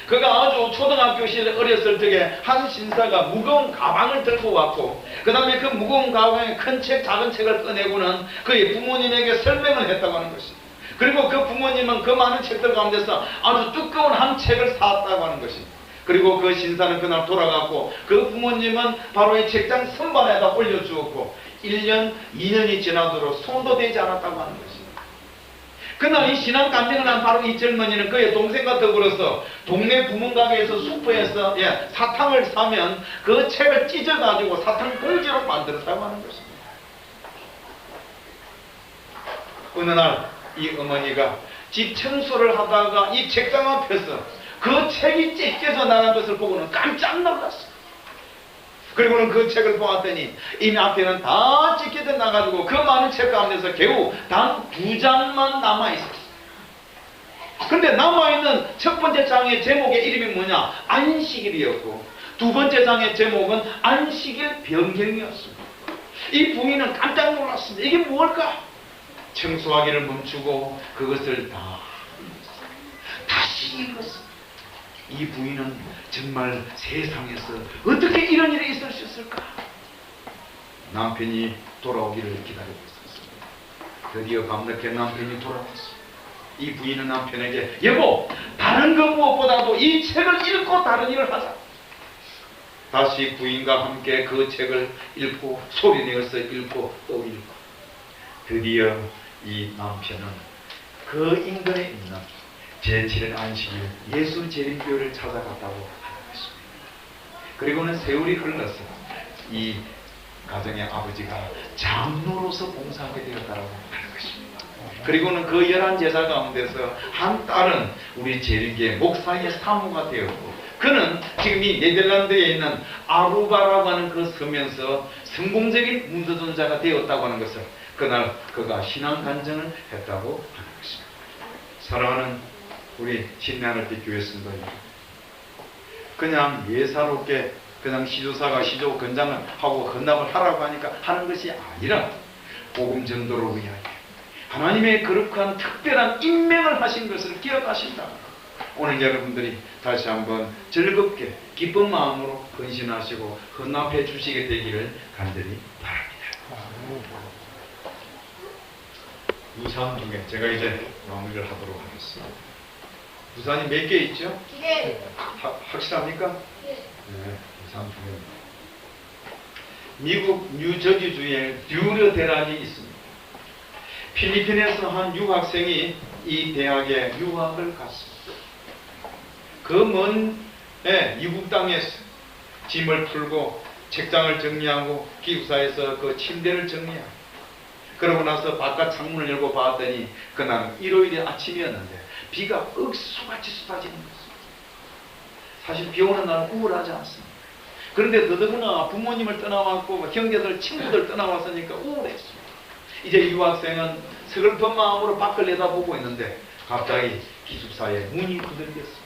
그가 아주 초등학교 시절 어렸을 적에 한 신사가 무거운 가방을 들고 왔고 그 다음에 그 무거운 가방에 큰 책, 작은 책을 꺼내고는 그의 부모님에게 설명을 했다고 하는 것입니다. 그리고 그 부모님은 그 많은 책들 가운데서 아주 두꺼운 한 책을 사왔다고 하는 것입니다. 그리고 그 신사는 그날 돌아갔고 그 부모님은 바로 이 책장 선반에다 올려주었고 1년, 2년이 지나도록 손도 대지 않았다고 하는 것입니다. 그날 이 신앙 간증을 한 바로 이 젊은이는 그의 동생과 더불어서 동네 부문가게에서 슈퍼에서 사탕을 사면 그 책을 찢어가지고 사탕 봉지로 만들었다고 하는 것입니다. 어느 날 이 어머니가 집 청소를 하다가 이 책장 앞에서 그 책이 찢겨져 나간 것을 보고는 깜짝 놀랐어요. 그리고는 그 책을 보았더니 이미 앞에는 다 찢겨져 나가지고 그 많은 책 가운데서 겨우 단 2장만 남아있었어요. 근데 남아있는 첫 번째 장의 제목의 이름이 뭐냐? 안식일이었고 두 번째 장의 제목은 안식일 변경이었습니다. 이 부인은 깜짝 놀랐습니다. 이게 뭘까? 청소하기를 멈추고 그것을 다시 읽었습니다. 이 부인은 정말 세상에서 어떻게 이런 일이 있을 수 있을까? 남편이 돌아오기를 기다리고 있었습니다. 드디어 밤늦게 남편이 돌아왔습니다. 이 부인은 남편에게 여보, 다 다른 것 무엇보다도 이 책을 읽고 다른 일을 하자. 다시 부인과 함께 그 책을 읽고 소리내어서 읽고 또 읽고 드디어 이 남편은 그 인근에 있는 제7일 안식일 예수 재림교회를 찾아갔다고 하는 것입니다. 그리고는 세월이 흘러서 이 가정의 아버지가 장로로서 봉사하게 되었다고 하는 것입니다. 그리고는 그 11제자 가운데서 한 딸은 우리 재림교회 목사의 사모가 되었고, 그는 지금 이 네덜란드에 있는 아루바라고 하는 그 섬에서 성공적인 문도전자가 되었다고 하는 것을 그날 그가 신앙 간증을 했다고 하는 것입니다. 사랑하는 우리 신내하늘빛 교회 성도님, 그냥 예사롭게 그냥 시조사가 시조 건장을 하고 헌납을 하라고 하니까 하는 것이 아니라 복음 전도를 위하여 하나님의 거룩한 특별한 임명을 하신 것을 기억하신다. 오늘 여러분들이 다시 한번 즐겁게 기쁜 마음으로 헌신하시고 헌납해 주시게 되기를 간절히 바랍니다. 우산 중에 제가 이제 마무리를 하도록 하겠습니다. 우산이 몇 개 있죠? 네. 확실합니까? 네. 네, 우산 중에 미국 뉴저지주에 듀르대란이 있습니다. 필리핀에서 한 유학생이 이 대학에 유학을 갔습니다. 그 먼 이국 땅에서 짐을 풀고 책장을 정리하고 기숙사에서 그 침대를 정리하고 그러고 나서 바깥 창문을 열고 봤더니 그날 일요일의 아침이었는데 비가 억수같이 쏟아지는 것입니다. 사실 비 오는 날은 우울하지 않습니다. 그런데 더더구나 부모님을 떠나왔고 형제들 친구들 떠나왔으니까 우울했습니다. 이제 유학생은 서글픈 마음으로 밖을 내다보고 있는데 갑자기 기숙사에 문이 두들겼습니다.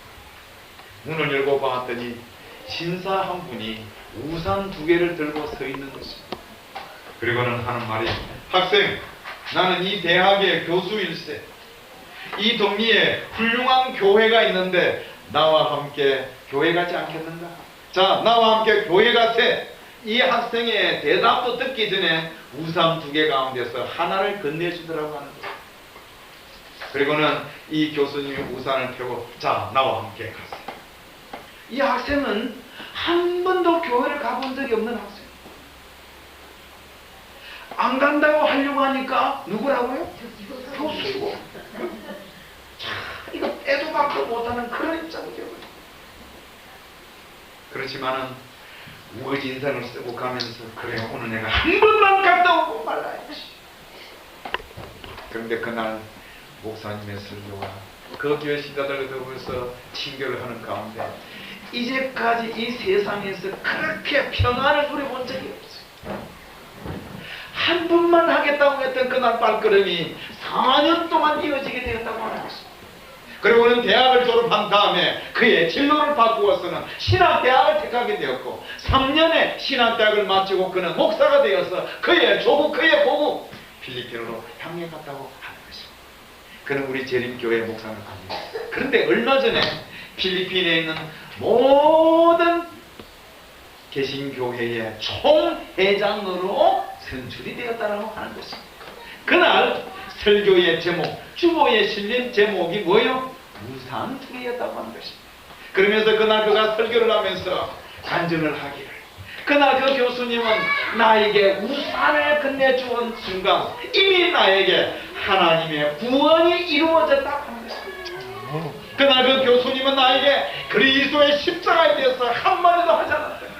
문을 열고 봤더니 신사 한 분이 우산 2개를 들고 서 있는 것입니다. 그리고는 하는 말이, 학생, 나는 이 대학의 교수일세. 이 동리에 훌륭한 교회가 있는데 나와 함께 교회 가지 않겠는가? 자, 나와 함께 교회 가세. 이 학생의 대답도 듣기 전에 우산 2개 가운데서 하나를 건네주더라고 하는 거예요. 그리고는 이 교수님이 우산을 펴고, 자, 나와 함께 가세요. 이 학생은 한 번도 교회를 가본 적이 없는 학생. 안 간다고 하려고 하니까 누구라고요? 교수고. 자, 이거 빼도 박도 못하는 그런 입장이죠. 그렇지만은 우거지 인상을 쓰고 가면서, 그래, 오늘 내가 한 번만 갔다 오고 말아야지. 그런데 그날 목사님의 설교와 그 교회 신자들과 더불어서 친교를 하는 가운데 이제까지 이 세상에서 그렇게 평안을 누려본 적이 없어요. 한 번만 하겠다고 했던 그날 발걸음이 4년 동안 이어지게 되었다고 하는 것입니다. 그리고는 대학을 졸업한 다음에 그의 진로를 바꾸어서는 신학대학을 택하게 되었고 3년의 신학대학을 마치고 그는 목사가 되어서 그의 조국, 그의 보국 필리핀으로 향해 갔다고 하는 것입니다. 그는 우리 재림교회 목사를 갑니다. 그런데 얼마 전에 필리핀에 있는 모든 개신교회의 총회장으로 선출이 되었다고 하는 것입니다. 그날 설교의 제목, 주보에 실린 제목이 뭐예요? 우산 2개였다고 하는 것입니다. 그러면서 그날 그가 설교를 하면서 간증을 하기를, 그날 그 교수님은 나에게 우산을 건네주은 순간 이미 나에게 하나님의 구원이 이루어졌다고 하는 것입니다. 그날 그 교수님은 나에게 그리스도의 십자가에 대해서 한마디도 하지 않았어요.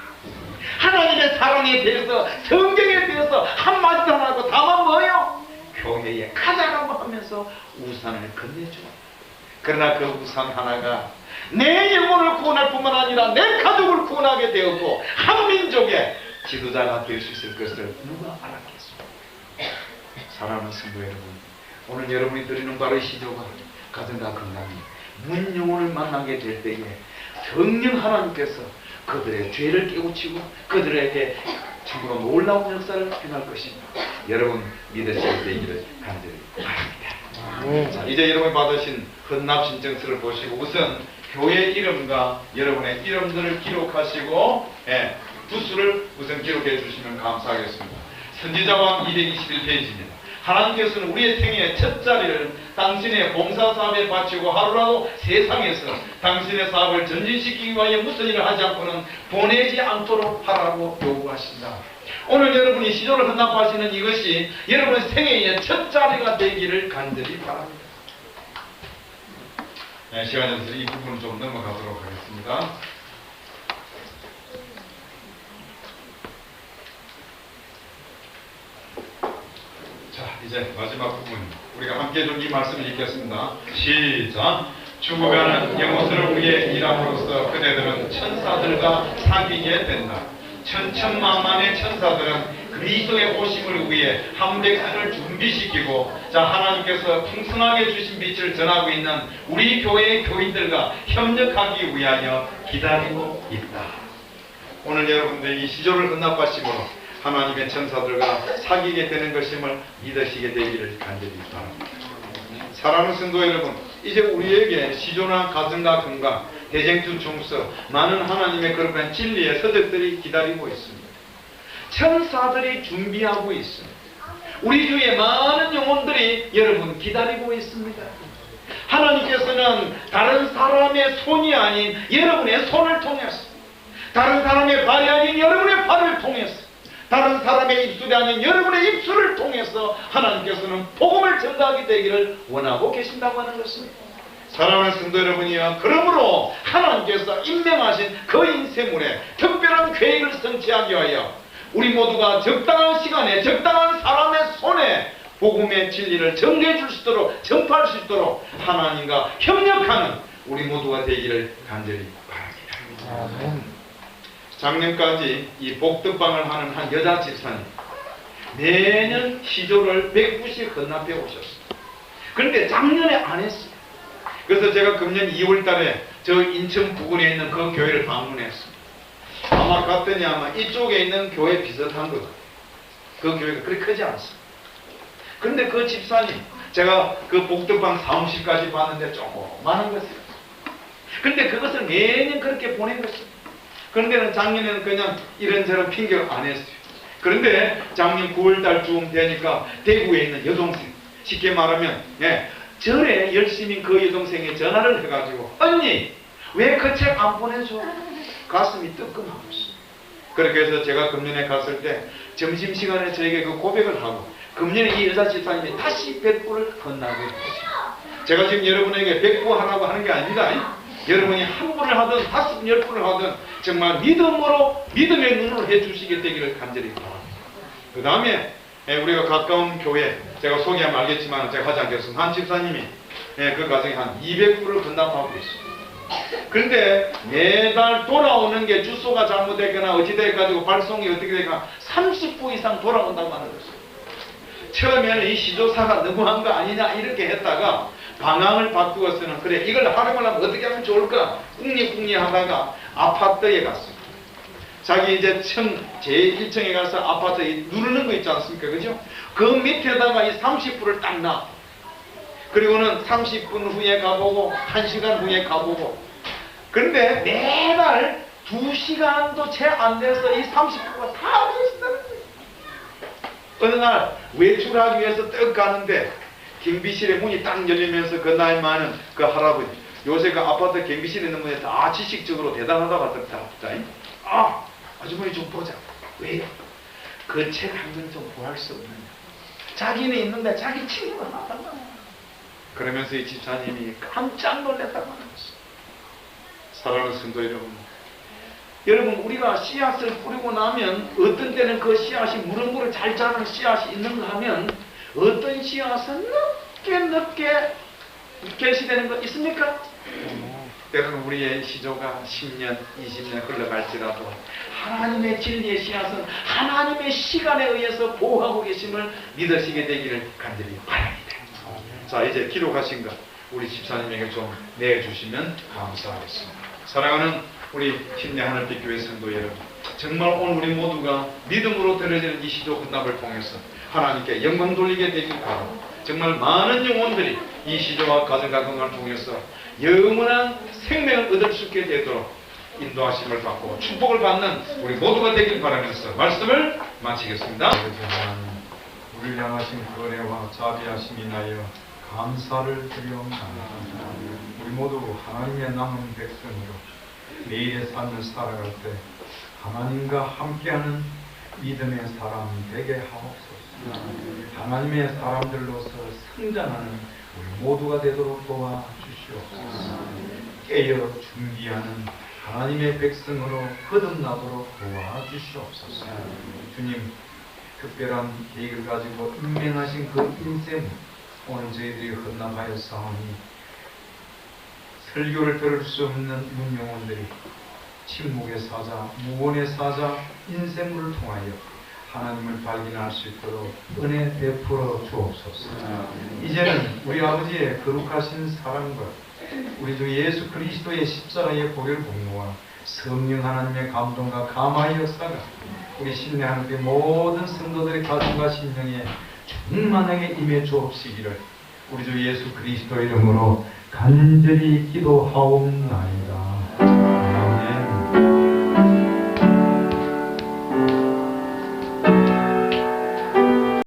하나님의 사랑에 대해서, 성경에 대해서 한마디도 안 하고 다만 뭐예요? 교회에 가자라고 하면서 우산을 건네줘. 그러나 그 우산 하나가 내 영혼을 구원할 뿐만 아니라 내 가족을 구원하게 되었고 한민족의 지도자가 될 수 있을 것을 누가 알았겠습니까? 사랑하는 성도 여러분, 오늘 여러분이 드리는 바로 시조가 가정과 건강이 문 영혼을 만나게 될 때에 성령 하나님께서 그들의 죄를 깨우치고 그들에게 참으로 놀라운 역사를 행할 것입니다. 여러분 믿으실 때이기를 간절히 바랍니다. 자, 이제 여러분이 받으신 헌납 신청서를 보시고 우선 교회 이름과 여러분의 이름들을 기록하시고 부수를 우선 기록해 주시면 감사하겠습니다. 선지자왕 221페이지입니다. 하나님께서는 우리의 생애의 첫 자리를 당신의 봉사 사업에 바치고 하루라도 세상에서 당신의 사업을 전진시키기 위하여 무슨 일을 하지 않고는 보내지 않도록 하라고 요구하신다. 오늘 여러분이 시조를 헌납하시는 이것이 여러분의 생애의 첫 자리가 되기를 간절히 바랍니다. 네, 시간이 없어서 이 부분을 좀 넘어가도록 하겠습니다. 자, 이제 마지막 부분 우리가 함께 좀 이 말씀을 읽겠습니다. 시작. 죽으면 영혼들을 위해 일함으로써 그대들은 천사들과 사귀게 된다. 천천만만의 천사들은 그리스도의 오심을 위해 한 백성을 준비시키고 하나님께서 풍성하게 주신 빛을 전하고 있는 우리 교회의 교인들과 협력하기 위하여 기다리고 있다. 오늘 여러분들 이 시조를 헌납하심으로 하나님의 천사들과 사귀게 되는 것임을 믿으시게 되기를 간절히 바랍니다. 사랑하는 성도 여러분, 이제 우리에게 시조나 가정과 건강, 대쟁투 중서, 많은 하나님의 거룩한 진리의 서적들이 기다리고 있습니다. 천사들이 준비하고 있습니다. 우리 주위에 많은 영혼들이 여러분 기다리고 있습니다. 하나님께서는 다른 사람의 손이 아닌 여러분의 손을 통해서, 다른 사람의 발이 아닌 여러분의 발을 통해서, 다른 사람의 입술이 아닌 여러분의 입술을 통해서 하나님께서는 복음을 전가하게 되기를 원하고 계신다고 하는 것입니다. 사랑하는 성도 여러분이여, 그러므로 하나님께서 임명하신 그 인생물에 특별한 계획을 성취하기 위하여 우리 모두가 적당한 시간에 적당한 사람의 손에 복음의 진리를 전개해 줄 수 있도록, 전파할 수 있도록 하나님과 협력하는 우리 모두가 되기를 간절히 바랍니다. 아멘. 작년까지 이 복덕방을 하는 한 여자 집사님, 매년 시조를 100부씩 헌납해 오셨습니다. 그런데 작년에 안 했어요. 그래서 제가 금년 2월 달에 저 인천 부근에 있는 그 교회를 방문했습니다. 아마 갔더니 아마 이쪽에 있는 교회 비슷한 것 같아요. 그 교회가 그렇게 크지 않습니다. 그런데 그 집사님, 제가 그 복덕방 사무실까지 봤는데 조그마한 것이었어요. 그런데 그것을 매년 그렇게 보낸 것입니다. 그런데는 작년에는 그냥 이런저런 핑계를 안 했어요. 그런데 작년 9월달쯤 되니까 대구에 있는 여동생, 쉽게 말하면 절에 열심히 그 여동생에 전화를 해가지고, 언니 왜 그 책 안 보내줘? 가슴이 뜨끔하고 있어요. 그렇게 해서 제가 금년에 갔을 때 점심시간에 저에게 그 고백을 하고, 금년에 이 여자 집사님이 다시 100부를 헌납을 했습니다. 제가 지금 여러분에게 100부 하라고 하는 게 아닙니다. 여러분이 한 분을 하든 5분, 10분을 하든 정말 믿음으로, 믿음의 눈으로 해주시게 되기를 간절히 바랍니다. 그 다음에 우리가 가까운 교회, 제가 소개하면 알겠지만 제가 하지 않겠습니다. 한 집사님이 그 가정에 한 200부를 헌납하고 있습니다. 그런데 매달 돌아오는 게 주소가 잘못되거나 어찌돼가지고 발송이 어떻게 되거나 30부 이상 돌아온다고 하는 것입니다. 처음에는 이 시조사가 너무한 거 아니냐 이렇게 했다가 방향을 바꾸어서는 그래 이걸 활용하려면 어떻게 하면 좋을까 궁리궁리 하다가 아파트에 갔습니다. 자기 이제 제1층에 가서 아파트 누르는 거 있지 않습니까? 그죠? 그 밑에다가 이 30불을 딱 놔. 그리고는 30분 후에 가보고 1시간 후에 가보고. 그런데 매달 2시간도 채 안 돼서 이 30불가 다 없어진다는 거예요. 어느 날 외출하기 위해서 떡 가는데 경비실의 문이 딱 열리면서 그 나이 많은 그 할아버지, 요새 그 아파트 경비실에 있는 분이 다 지식적으로 대단하다고 하더라. 아주머니 좀 보자. 왜요? 그 책 한 권 좀 구할 수 없느냐. 자기는 있는데 자기 친구가 나간다. 그러면서 이 집사님이 깜짝 놀랐다고 하는 것입니다. 사랑하는 성도 여러분, 우리가 씨앗을 뿌리고 나면 어떤 때는 그 씨앗이 무럭무럭 잘 자라는 씨앗이 있는가 하면 어떤 씨앗은 늦게 결실되는 거 있습니까? 때로는 우리의 시조가 10년, 20년 흘러갈지라도 하나님의 진리의 씨앗은 하나님의 시간에 의해서 보호하고 계심을 믿으시게 되기를 간절히 바랍니다. 자, 이제 기록하신 것 우리 집사님에게 좀 내주시면 감사하겠습니다. 사랑하는 우리 힘내 하늘빛 교회 성도 여러분, 정말 오늘 우리 모두가 믿음으로 드려지는 이 시조 헌납을 통해서 하나님께 영광 돌리게 되길 바라고, 정말 많은 영혼들이 이 시조와 가정과 건강을 통해서 영원한 생명을 얻을 수 있게 되도록 인도하심을 받고 축복을 받는 우리 모두가 되길 바라면서 말씀을 마치겠습니다. 우리를 향하신 그 은혜와 자비하심이 인하여 감사를 드리옵나이다. 우리 모두 하나님의 남은 백성으로 매일의 삶을 살아갈 때 하나님과 함께하는 믿음의 사람 되게 하옵소서. 하나님의 사람들로서 성장하는 우리 모두가 되도록 도와주시옵소서. 깨어 준비하는 하나님의 백성으로 거듭나도록 도와주시옵소서. 주님, 특별한 계획을 가지고 임명하신 그 인생, 오늘 저희들이 헌납하여 싸우니 설교를 들을 수 없는 문영혼들이 침묵의 사자, 무언의 사자, 인생물을 통하여 하나님을 발견할 수 있도록 은혜 베풀어 주옵소서. 이제는 우리 아버지의 거룩하신 사랑과 우리 주 예수 그리스도의 십자가의 보혈 공로와 성령 하나님의 감동과 감화의 역사가 우리 신뢰 하나님의 모든 성도들의 가슴과 심령에 충만하게 임해 주옵시기를 우리 주 예수 그리스도 이름으로 간절히 기도하옵나이다.